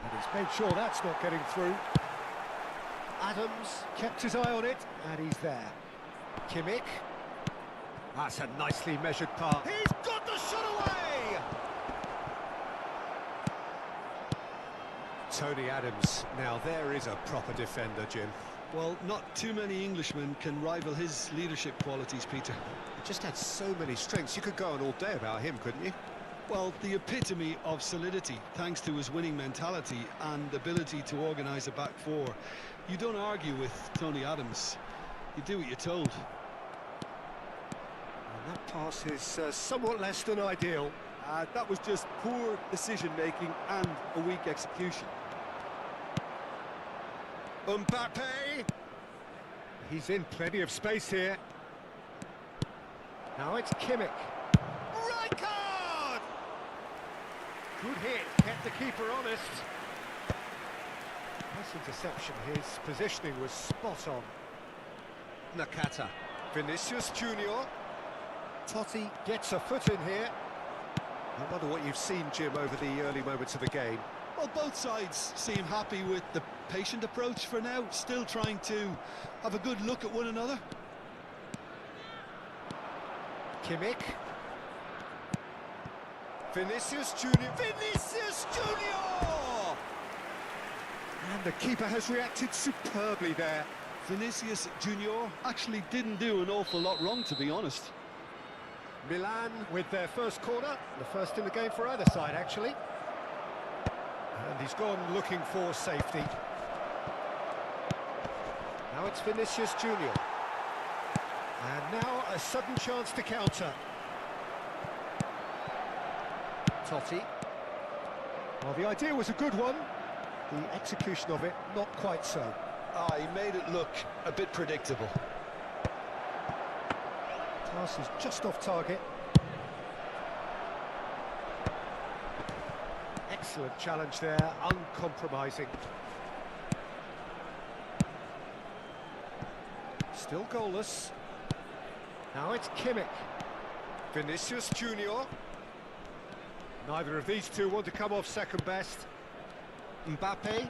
Speaker 1: And he's made sure that's not getting through. Adams kept his eye on it, and he's there. Kimmich. That's a nicely measured pass. He's got the shot away! Tony Adams. Now there is a proper defender, Jim.
Speaker 2: Well, not too many Englishmen can rival his leadership qualities, Peter.
Speaker 1: He just had so many strengths. You could go on all day about him, couldn't you?
Speaker 2: Well, the epitome of solidity, thanks to his winning mentality and ability to organise a back four. You don't argue with Tony Adams. You do what you're told.
Speaker 1: And that pass is somewhat less than ideal.
Speaker 2: That was just poor decision-making and a weak execution.
Speaker 1: Mbappe! He's in plenty of space here. Now it's Kimmich. Right card! Good hit, kept the keeper honest. Nice interception, his positioning was spot on. Nakata. Vinicius Junior. Totti gets a foot in here. I wonder what you've seen, Jim, over the early moments of the game.
Speaker 2: Well, both sides seem happy with the patient approach for now, still trying to have a good look at one another.
Speaker 1: Kimmich. Vinicius Junior. Vinicius Junior! And the keeper has reacted superbly there.
Speaker 2: Vinicius Junior actually didn't do an awful lot wrong, to be honest.
Speaker 1: Milan with their first corner, the first in the game for either side, actually. And he's gone looking for safety. Now it's Vinicius Junior. And now a sudden chance to counter. Totti. Well, the idea was a good one. The execution of it, not quite so.
Speaker 2: He made it look a bit predictable.
Speaker 1: Pass is just off target. Excellent challenge there, uncompromising. Still goalless. Now it's Kimmich. Vinicius Junior. Neither of these two want to come off second best. Mbappe.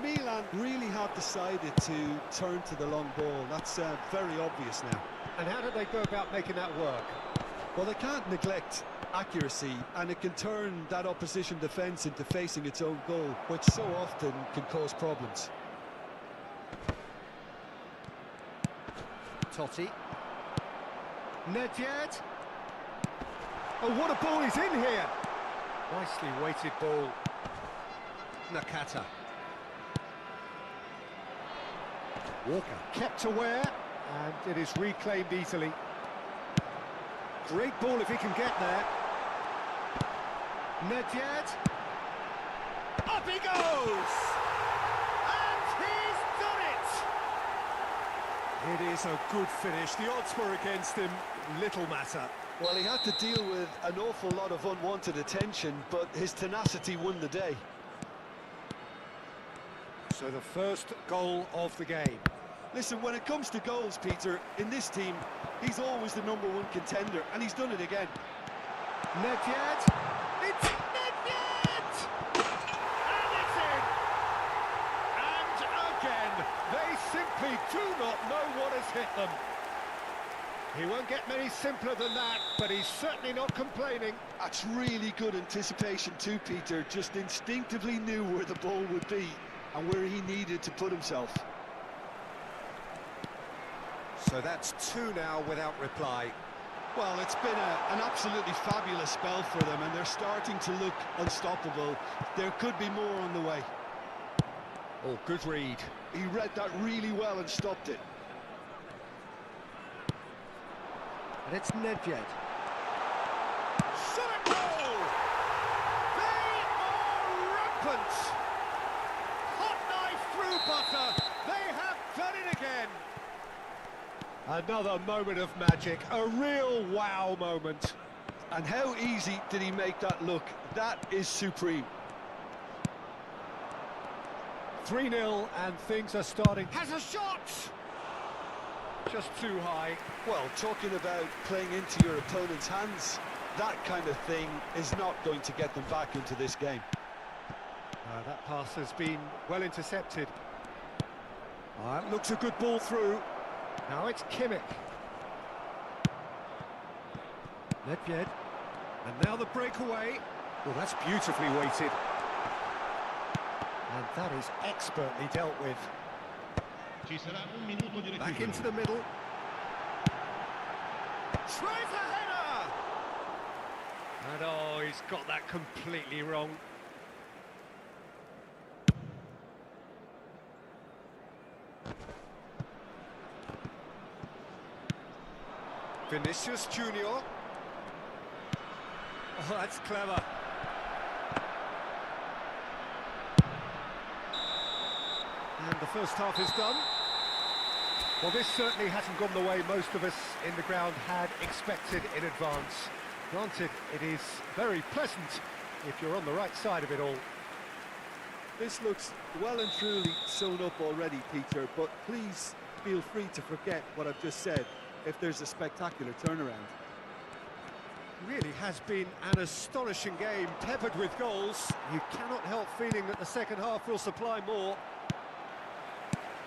Speaker 2: Milan really have decided to turn to the long ball. That's very obvious now.
Speaker 1: And how do they go about making that work?
Speaker 2: Well, they can't neglect accuracy, and it can turn that opposition defence into facing its own goal, which so often can cause problems.
Speaker 1: Totti. Nedved. Oh, what a ball he's in here! Nicely weighted ball. Nakata. Walker kept aware, and it is reclaimed easily. Great ball if he can get there. Nedved. Up he goes! And he's done it! It is a good finish. The odds were against him. Little matter.
Speaker 2: Well, he had to deal with an awful lot of unwanted attention, but his tenacity won the day.
Speaker 1: So the first goal of the game.
Speaker 2: Listen, when it comes to goals, Peter, in this team, he's always the #1 contender, and he's done it again.
Speaker 1: Nedved. It's Nedved! And it's in! And again, they simply do not know what has hit them. He won't get many simpler than that, but he's certainly not complaining.
Speaker 2: That's really good anticipation too, Peter. Just instinctively knew where the ball would be and where he needed to put himself.
Speaker 1: So that's 2 now without reply.
Speaker 2: Well, it's been an absolutely fabulous spell for them, and they're starting to look unstoppable. There could be more on the way.
Speaker 1: Oh, good read.
Speaker 2: He read that really well and stopped it.
Speaker 1: And it's Nedved. Shot it goal! They are rampant! Hot knife through butter. They have done it again. Another moment of magic, a real wow moment.
Speaker 2: And how easy did he make that look? That is supreme.
Speaker 1: 3-0 and things are starting. Has a shot! Just too high.
Speaker 2: Well, talking about playing into your opponent's hands, that kind of thing is not going to get them back into this game.
Speaker 1: That pass has been well intercepted. That looks a good ball through. Now it's Kimmich. Nedved. And now the breakaway. Well, that's beautifully weighted. And that is expertly dealt with.
Speaker 4: Ci sarà un minuto di
Speaker 1: Back
Speaker 4: recupero.
Speaker 1: into the middle. Tries a header! And oh, he's got that completely wrong. Vinicius Junior. Oh, that's clever. And the first half is done. Well, this certainly hasn't gone the way most of us in the ground had expected in advance. Granted, it is very pleasant if you're on the right side of it all.
Speaker 2: This looks well and truly sewn up already, Peter, but please feel free to forget what I've just said if there's a spectacular turnaround.
Speaker 1: Really has been an astonishing game, peppered with goals. You cannot help feeling that the second half will supply more.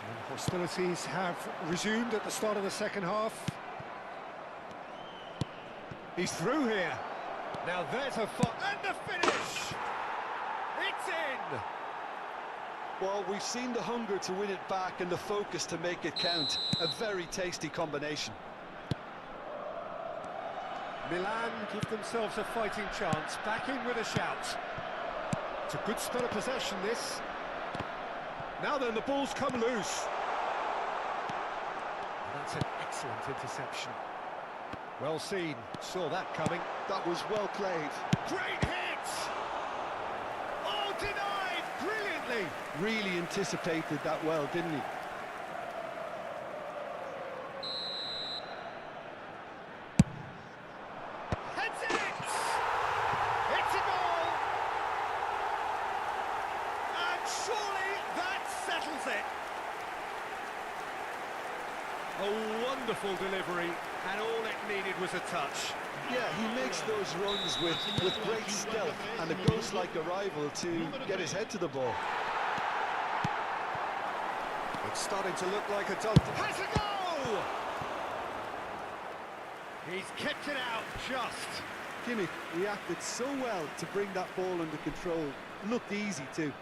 Speaker 1: And hostilities have resumed at the start of the second half. He's through here. Now there's a and the finish! It's in!
Speaker 2: Well, we've seen the hunger to win it back and the focus to make it count. A very tasty combination.
Speaker 1: Milan give themselves a fighting chance, back in with a shout. It's a good spell of possession, this. Now then, the ball's come loose. And that's an excellent interception. Well seen, saw that coming.
Speaker 2: That was well played.
Speaker 1: Great hit! Oh, denied brilliantly!
Speaker 2: Really anticipated that well, didn't he?
Speaker 1: Heads it! It's a goal! And surely that settles it! A wonderful delivery, and all it needed was a touch.
Speaker 2: Yeah, he makes those runs with great stealth and a ghost-like arrival to get his head to the ball.
Speaker 1: It's starting to look like a done. Has a go! He's kept it out just.
Speaker 2: Kimmich reacted so well to bring that ball under control. Looked easy too.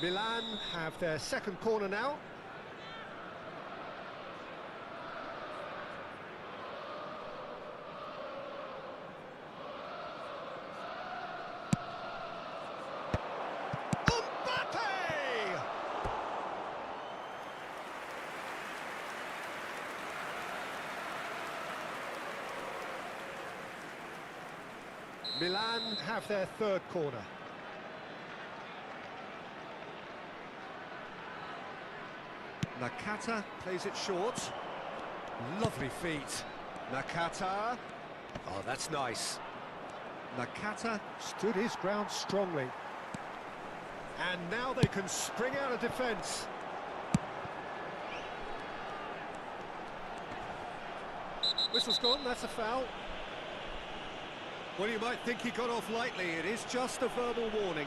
Speaker 1: Milan have their second corner now. Milan have their third corner. Nakata plays it short. Lovely feet. Nakata. Oh, that's nice. Nakata stood his ground strongly. And now they can spring out of defence. Whistle's gone, that's a foul. Well, you might think he got off lightly. It is just a verbal warning.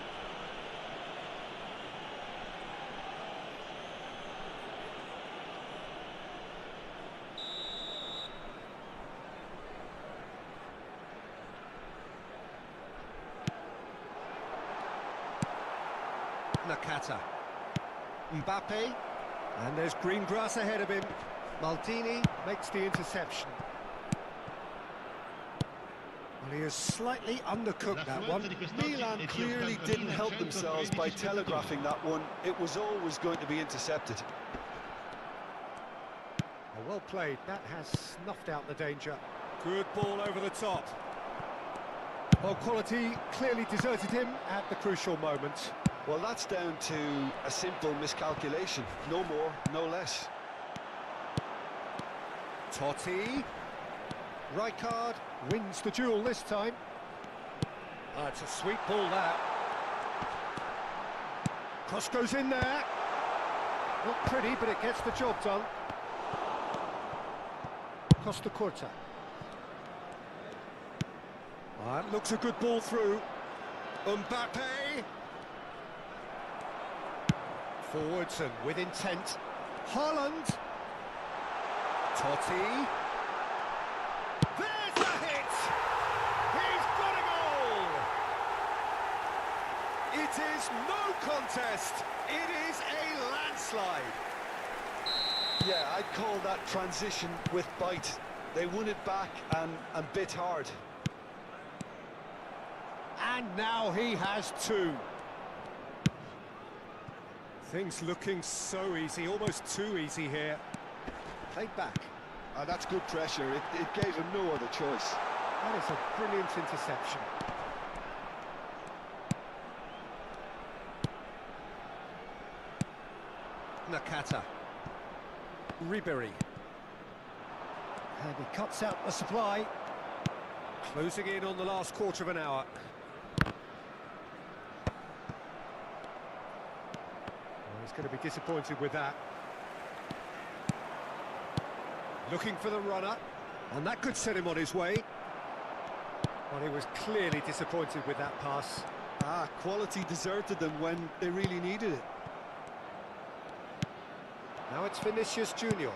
Speaker 1: Nakata. Mbappe. And there's green grass ahead of him. Maldini makes the interception. Well, he has slightly undercooked that one.
Speaker 2: Milan clearly didn't help themselves by telegraphing that one. It was always going to be intercepted.
Speaker 1: Oh, well played. That has snuffed out the danger. Good ball over the top. Well, quality clearly deserted him at the crucial moment.
Speaker 2: Well, that's down to a simple miscalculation. No more, no less.
Speaker 1: Totti. Rijkaard wins the duel this time. Oh, it's a sweet ball, that. Cross goes in there. Not pretty, but it gets the job done. Costa Curta. Oh, that looks a good ball through. Mbappe. Forwards and with intent. Haaland. Totti. There's a hit! He's got a goal! It is no contest. It is a landslide.
Speaker 2: Yeah, I'd call that transition with bite. They won it back and bit hard.
Speaker 1: And now he has two. Things looking so easy, almost too easy here. Played back.
Speaker 2: That's good pressure. It gave him no other choice.
Speaker 1: That is a brilliant interception. Nakata. Ribery. And he cuts out the supply. Closing in on the last quarter of an hour. He's going to be disappointed with that. Looking for the runner, and that could set him on his way. Well, he was clearly disappointed with that pass.
Speaker 2: Quality deserted them when they really needed it.
Speaker 1: Now it's Vinicius Junior.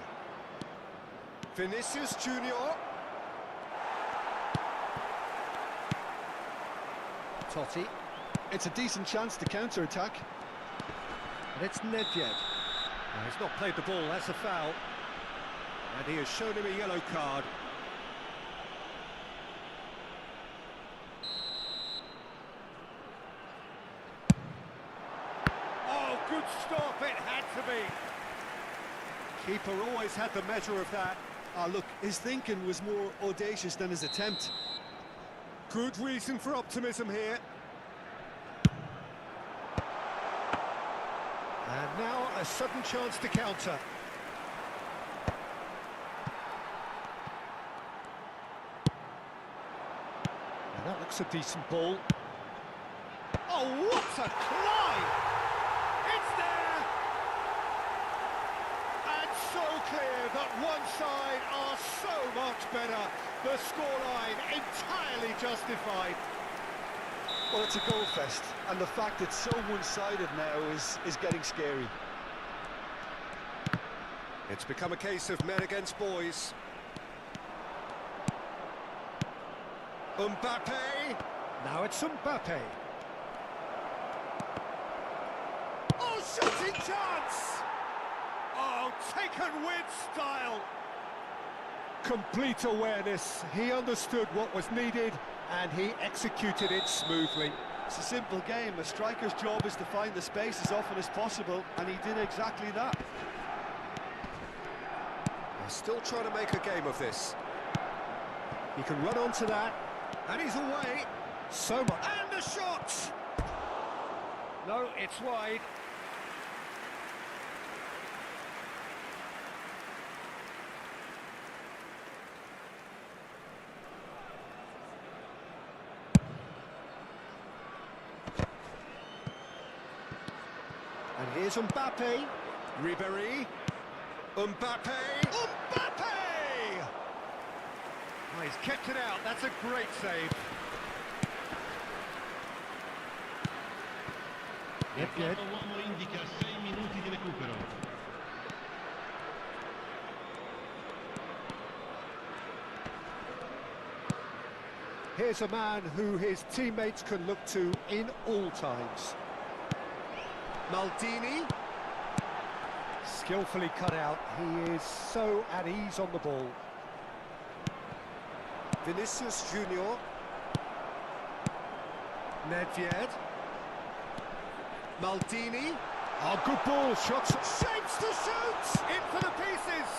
Speaker 1: Vinicius Junior. Totti.
Speaker 2: It's a decent chance to counter-attack.
Speaker 1: And it's Nedved. Now, he's not played the ball, that's a foul. And he has shown him a yellow card. Oh, good stop, it had to be. Keeper always had the measure of that.
Speaker 2: Look, his thinking was more audacious than his attempt.
Speaker 1: Good reason for optimism here. And now a sudden chance to counter. And that looks a decent ball. Oh, what a climb! It's there! And so clear that one side are so much better. The scoreline entirely justified.
Speaker 2: Well, it's a goal fest, and the fact it's so one-sided now is getting scary.
Speaker 1: It's become a case of men against boys. Mbappe. Now it's Mbappe. Oh, shooting chance! Oh, taken with style. Complete awareness. He understood what was needed and he executed it smoothly.
Speaker 2: It's a simple game. A striker's job is to find the space as often as possible, and he did exactly that.
Speaker 1: They're still trying to make a game of this. He can run onto that, and he's away. So much. And the shot! No, it's wide. And here's Mbappe. Ribéry. Mbappe. Mbappe! Oh, he's kept it out. That's a great save.
Speaker 4: Il quarto uomo indica 6 minuti di recupero.
Speaker 1: Here's a man who his teammates can look to in all times. Maldini. Skillfully cut out. He is so at ease on the ball. Vinicius Junior. Nedved. Maldini. Oh, good ball. Shots. Shapes to shoot! In for the pieces!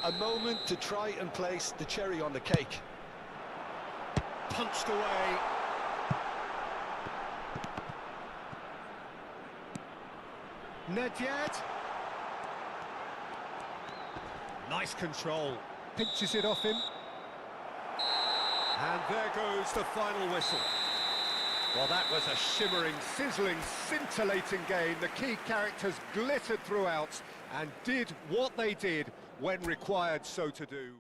Speaker 2: A moment to try and place the cherry on the cake.
Speaker 1: Punched away. Nedved. Nice control. Pinches it off him. And there goes the final whistle. Well, that was a shimmering, sizzling, scintillating game. The key characters glittered throughout and did what they did when required so to do.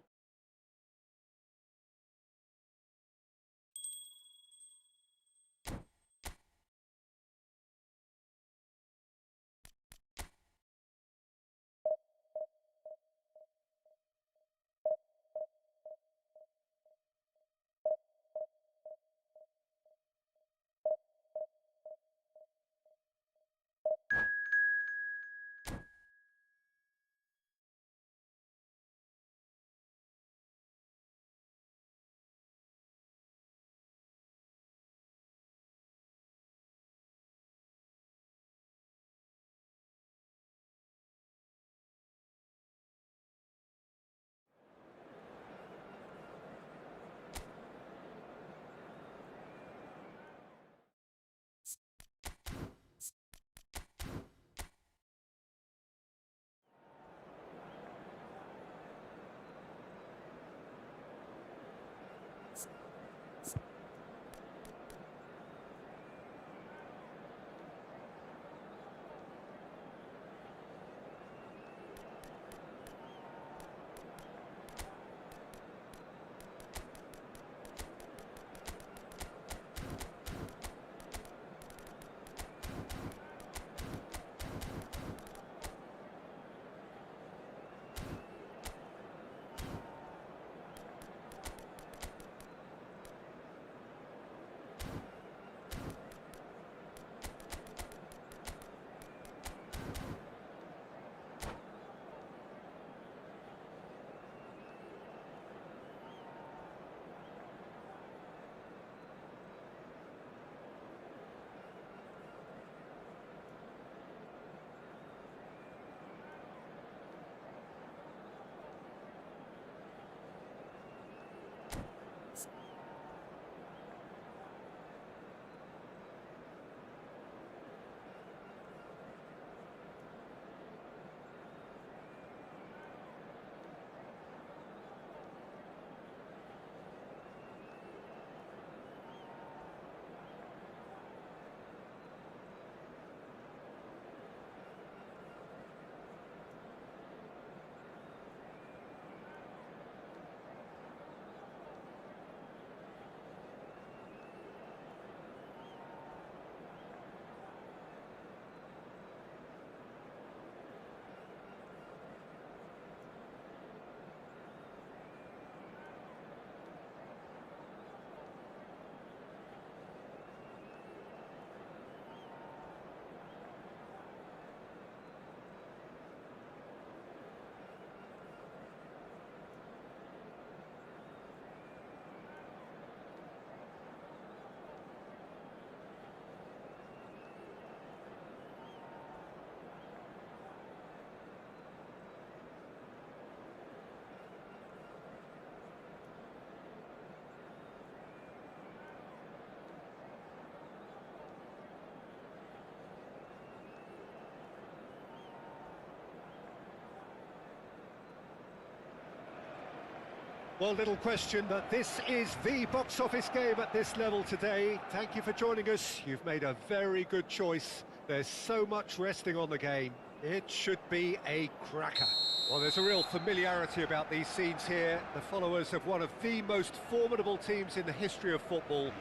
Speaker 1: Well, little question that this is the box office game at this level today. Thank you for joining us. You've made a very good choice. There's so much resting on the game. It should be a cracker. Well, there's a real familiarity about these scenes here. The followers of one of the most formidable teams in the history of football,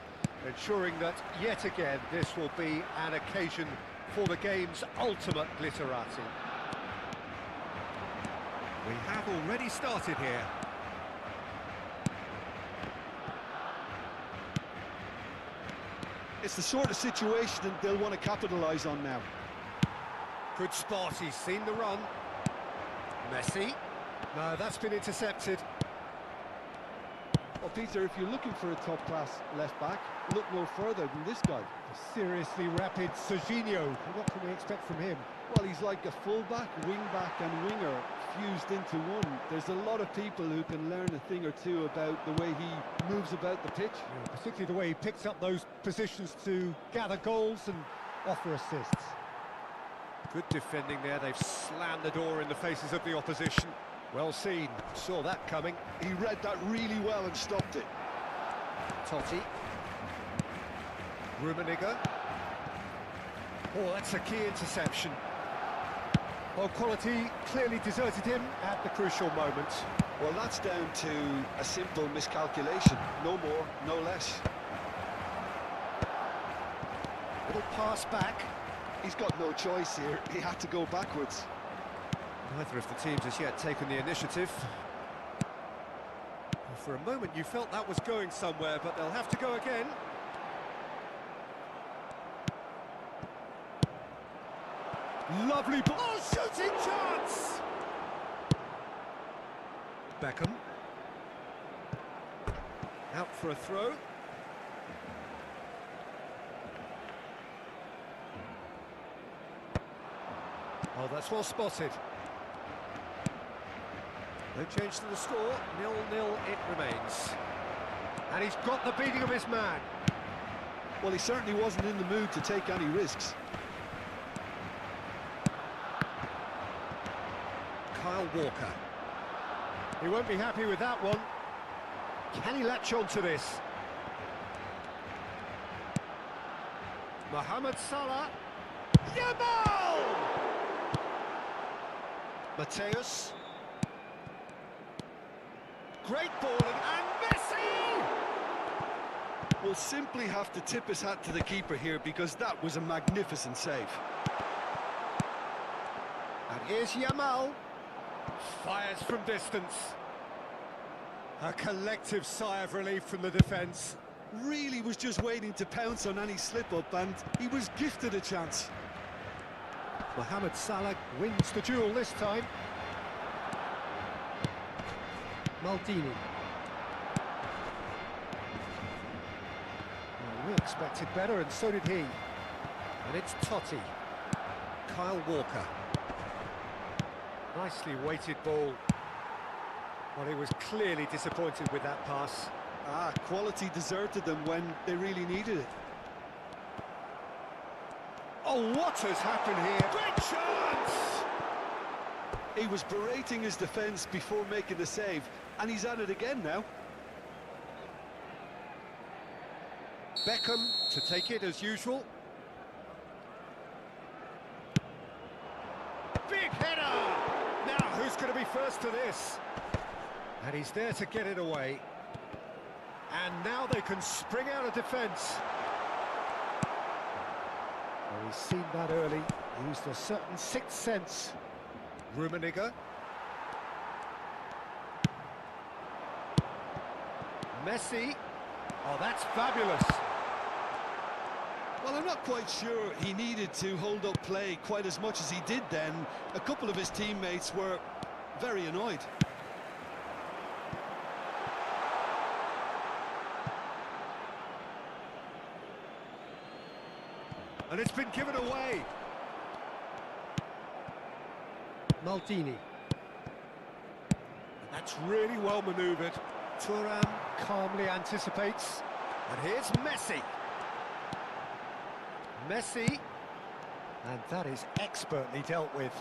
Speaker 1: ensuring that, yet again, this will be an occasion for the game's ultimate glitterati. We have already started here.
Speaker 2: It's the sort of situation that they'll want to capitalise on now.
Speaker 1: Good spot, he's seen the run. Messi. No, that's been intercepted.
Speaker 2: Well, Peter, if you're looking for a top-class left-back, look no further than this guy.
Speaker 1: A seriously rapid Serginho. What can we expect from him?
Speaker 2: Well, he's like a full-back, wing-back and winger fused into one. There's a lot of people who can learn a thing or two about the way he moves about the pitch.
Speaker 1: Yeah, particularly the way he picks up those positions to gather goals and offer assists. Good defending there. They've slammed the door in the faces of the opposition. Well seen. Saw that coming.
Speaker 2: He read that really well and stopped it.
Speaker 1: Totti. Rummenigge. Oh, that's a key interception. Well, quality clearly deserted him at the crucial moment.
Speaker 2: Well, that's down to a simple miscalculation. No more, no less.
Speaker 1: Little pass back.
Speaker 2: He's got no choice here. He had to go backwards.
Speaker 1: Neither of the teams has yet taken the initiative. For a moment you felt that was going somewhere, but they'll have to go again. Lovely ball. Oh, shooting chance! Beckham. Out for a throw. Oh, that's well spotted. No change to the score, 0-0 it remains. And he's got the beating of his man.
Speaker 2: Well, he certainly wasn't in the mood to take any risks.
Speaker 1: Kyle Walker. He won't be happy with that one. Can he latch on to this? Mohamed Salah. Yamal! Mateus. Great ball and Messi!
Speaker 2: We'll simply have to tip his hat to the keeper here because that was a magnificent save.
Speaker 1: And here's Yamal. Fires from distance. A collective sigh of relief from the defence.
Speaker 2: Really was just waiting to pounce on any slip-up and he was gifted a chance.
Speaker 1: Mohamed Salah wins the duel this time. Maldini. Well, we expected better, and so did he. And it's Totti. Kyle Walker. Nicely weighted ball. Well, he was clearly disappointed with that pass.
Speaker 2: Quality deserted them when they really needed it.
Speaker 1: Oh, what has happened here? Great chance!
Speaker 2: He was berating his defence before making the save, and he's at it again now.
Speaker 1: Beckham to take it as usual. Big header! Now, who's going to be first to this? And he's there to get it away. And now they can spring out of defence. Well, he's seen that early. Used a certain sixth sense. Rummenigge. Messi. Oh, that's fabulous.
Speaker 2: Well, I'm not quite sure he needed to hold up play quite as much as he did then. A couple of his teammates were very annoyed.
Speaker 1: And it's been given away. Maldini. That's really well manoeuvred. Thuram calmly anticipates. And here's Messi. Messi. And that is expertly dealt with.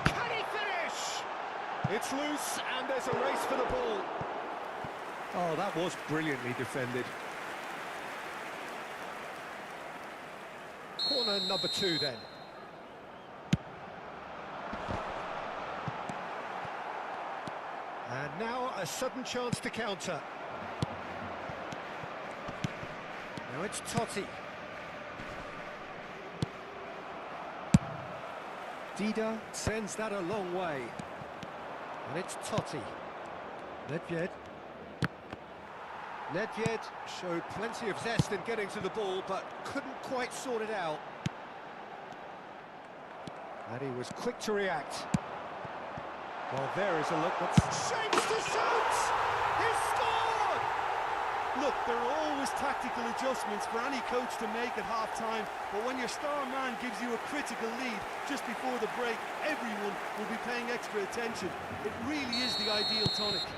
Speaker 1: Can he finish? It's loose and there's a race for the ball. Oh, that was brilliantly defended. Corner number 2 then. And now a sudden chance to counter. Now it's Totti. Dida sends that a long way. And it's Totti. Nedved. Nedved showed plenty of zest in getting to the ball, but couldn't quite sort it out. And he was quick to react. Well, there is a look that's shapes to shoot! He scored!
Speaker 2: Look, there are always tactical adjustments for any coach to make at half-time, but when your star man gives you a critical lead just before the break, everyone will be paying extra attention. It really is the ideal tonic.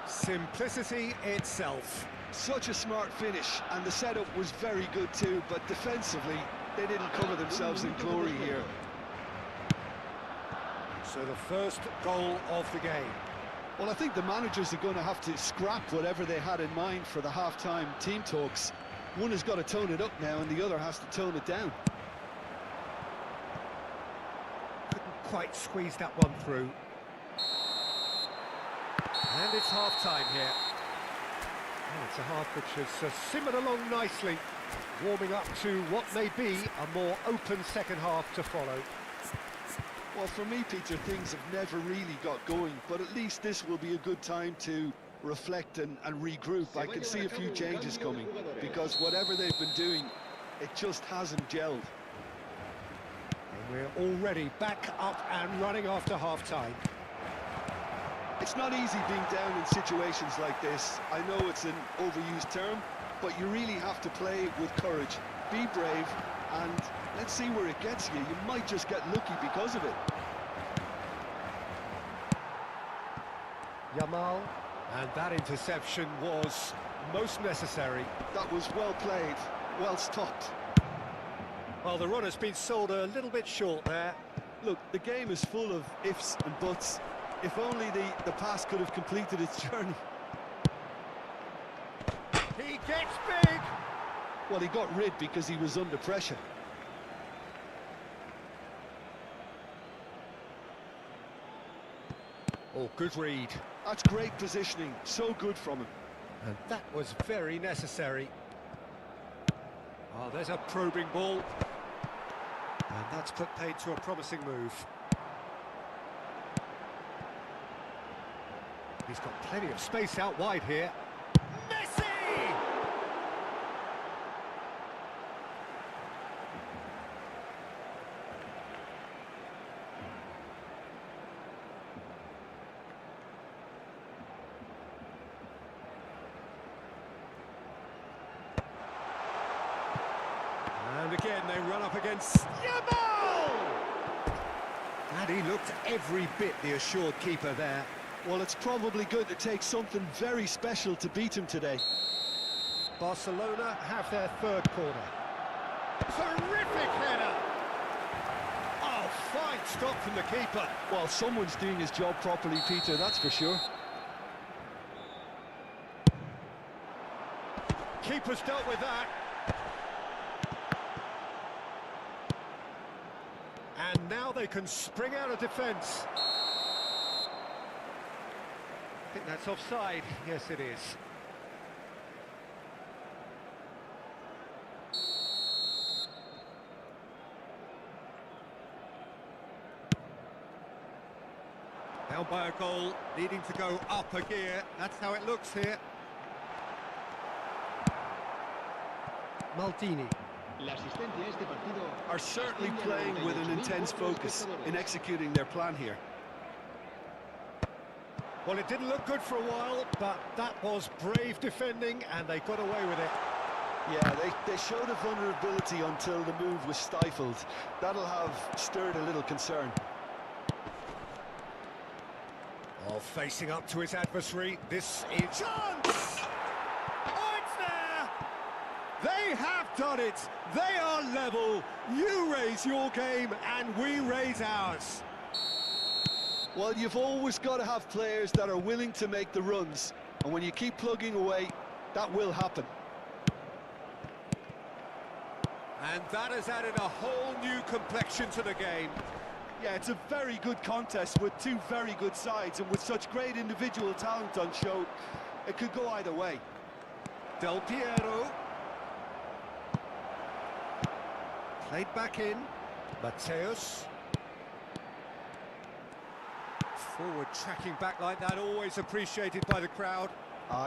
Speaker 1: Simplicity itself.
Speaker 2: Such a smart finish, and the setup was very good too, but defensively, they didn't cover themselves in glory here.
Speaker 1: So the first goal of the game.
Speaker 2: Well, I think the managers are going to have to scrap whatever they had in mind for the half-time team talks. One has got to tone it up now, and the other has to tone it down.
Speaker 1: Couldn't quite squeeze that one through. And it's half-time here. And it's a half which has simmered along nicely, warming up to what may be a more open second half to follow.
Speaker 2: Well, for me, Peter, things have never really got going, but at least this will be a good time to reflect and regroup. I can see a few changes coming, because whatever they've been doing, it just hasn't gelled.
Speaker 1: And we're already back up and running after half-time.
Speaker 2: It's not easy being down in situations like this. I know it's an overused term, but you really have to play with courage. Be brave, and let's see where it gets you. You might just get lucky because of it.
Speaker 1: Yamal, and that interception was most necessary.
Speaker 2: That was well played, well stopped.
Speaker 1: Well, the run has been sold a little bit short there.
Speaker 2: Look, the game is full of ifs and buts. If only the pass could have completed its journey.
Speaker 1: He gets big!
Speaker 2: Well, he got rid because he was under pressure.
Speaker 1: Oh, good read.
Speaker 2: That's great positioning, so good from him.
Speaker 1: And that was very necessary. Oh, there's a probing ball. And that's put paid to a promising move. He's got plenty of space out wide here. Messi! And again, they run up against Yamal! And he looked every bit the assured keeper there.
Speaker 2: Well, it's probably going to take something very special to beat him today.
Speaker 1: Barcelona have their third corner. Terrific header! Oh, fine stop from the keeper.
Speaker 2: Well, someone's doing his job properly, Peter, that's for sure.
Speaker 1: Keeper's dealt with that. And now they can spring out of defence. I think that's offside. Yes, it is. Down by a goal, needing to go up a gear. That's how it looks here. Maldini.
Speaker 2: Are certainly playing with an intense focus in executing their plan here.
Speaker 1: Well, it didn't look good for a while, but that was brave defending, and they got away with it.
Speaker 2: Yeah, they showed a vulnerability until the move was stifled. That'll have stirred a little concern.
Speaker 1: Oh, facing up to his adversary, this is... Chance! Oh, it's there! They have done it! They are level! You raise your game, and we raise ours.
Speaker 2: Well, you've always got to have players that are willing to make the runs. And when you keep plugging away, that will happen.
Speaker 1: And that has added a whole new complexion to the game.
Speaker 2: Yeah, it's a very good contest with two very good sides, and with such great individual talent on show, it could go either way.
Speaker 1: Del Piero. Played back in. Mateus. Forward tracking back like that, always appreciated by the crowd.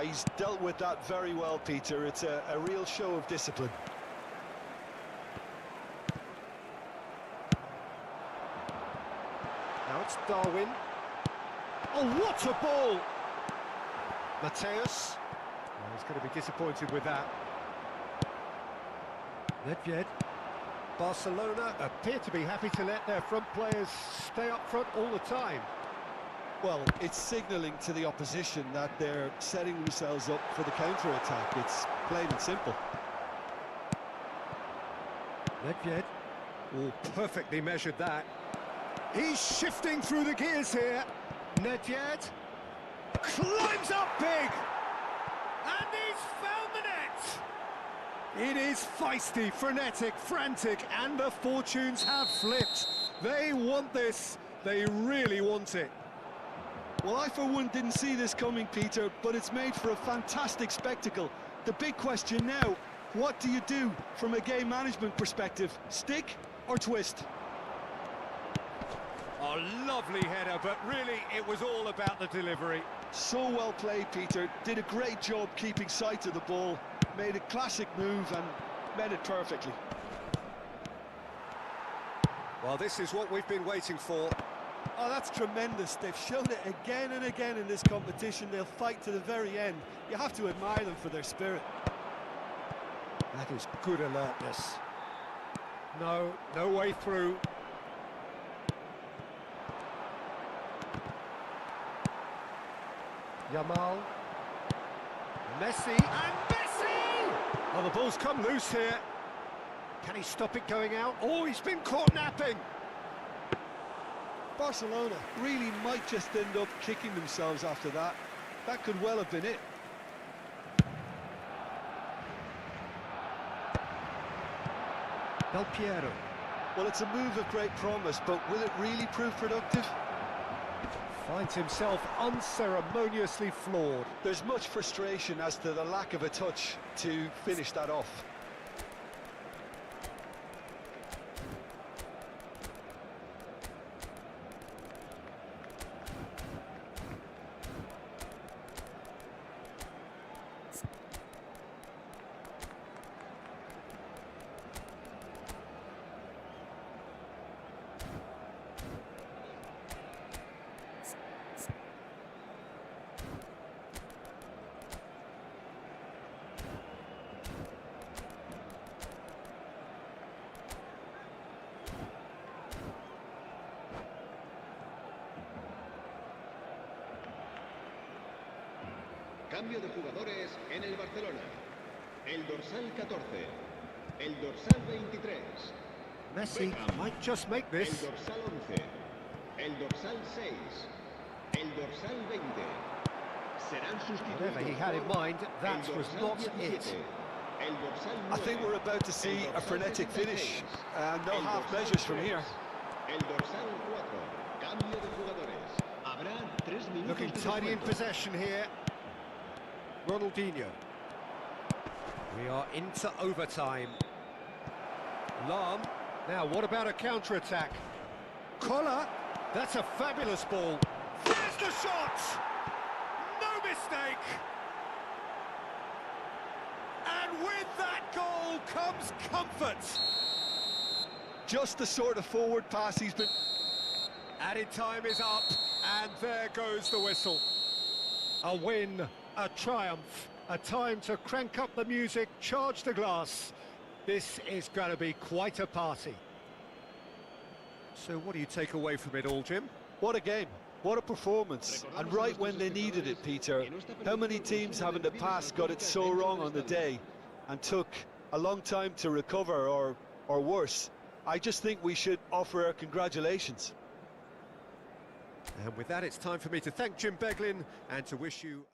Speaker 2: He's dealt with that very well, Peter. It's a real show of discipline.
Speaker 1: Now it's Darwin. Oh, what a ball! Mateus. Oh, he's going to be disappointed with that. Nedved. Barcelona appear to be happy to let their front players stay up front all the time.
Speaker 2: Well, it's signalling to the opposition that they're setting themselves up for the counter-attack. It's plain and simple.
Speaker 1: Nedved. Oh, perfectly measured that. He's shifting through the gears here. Nedved climbs up big, and he's found the net. It is feisty, frenetic, frantic, and the fortunes have flipped. They want this. They really want it.
Speaker 2: Well, I for one didn't see this coming, Peter, but it's made for a fantastic spectacle. The big question now, what do you do from a game management perspective? Stick or twist?
Speaker 1: A lovely header, but really it was all about the delivery.
Speaker 2: So well played, Peter. Did a great job keeping sight of the ball. Made a classic move and met it perfectly.
Speaker 1: Well, this is what we've been waiting for.
Speaker 2: Oh, that's tremendous. They've shown it again and again in this competition. They'll fight to the very end. You have to admire them for their spirit.
Speaker 1: That is good alertness. No way through. Yamal. Messi, and Messi! Oh, the ball's come loose here. Can he stop it going out? Oh, he's been caught napping.
Speaker 2: Barcelona really might just end up kicking themselves after that. That could well have been it.
Speaker 1: Del Piero.
Speaker 2: Well, it's a move of great promise, but will it really prove productive?
Speaker 1: Finds himself unceremoniously floored.
Speaker 2: There's much frustration as to the lack of a touch to finish that off.
Speaker 5: Cambio de jugadores en el Barcelona. El dorsal 14. El dorsal 23.
Speaker 1: Messi might just make
Speaker 5: El
Speaker 1: this.
Speaker 5: dorsal 11. El dorsal 6. El dorsal 20. Serán sustituidos.
Speaker 1: Whatever he had in mind, that was not it.
Speaker 5: El dorsal 9.
Speaker 2: I think we're about to see a frenetic finish, and no half measures from here.
Speaker 5: El dorsal 4. Cambio de jugadores. Habrá 3 minutos.
Speaker 1: Looking
Speaker 5: de
Speaker 1: tidy in
Speaker 5: descuento.
Speaker 1: possession here. Ronaldinho. We are into overtime. Lahm. Now, what about a counter-attack? Collar. That's a fabulous ball. There's the shot! No mistake! And with that goal comes comfort.
Speaker 2: Just the sort of forward pass he's been...
Speaker 1: Added time is up, and there goes the whistle. A win, a triumph, a time to crank up the music, charge the glass. This is going to be quite a party. So what do you take away from it all, Jim?
Speaker 2: What a game, what a performance, and right when they needed it, Peter. How many teams have in the past got it so wrong on the day and took a long time to recover, or worse? I just think we should offer our congratulations.
Speaker 1: And with that, it's time for me to thank Jim Beglin and to wish you...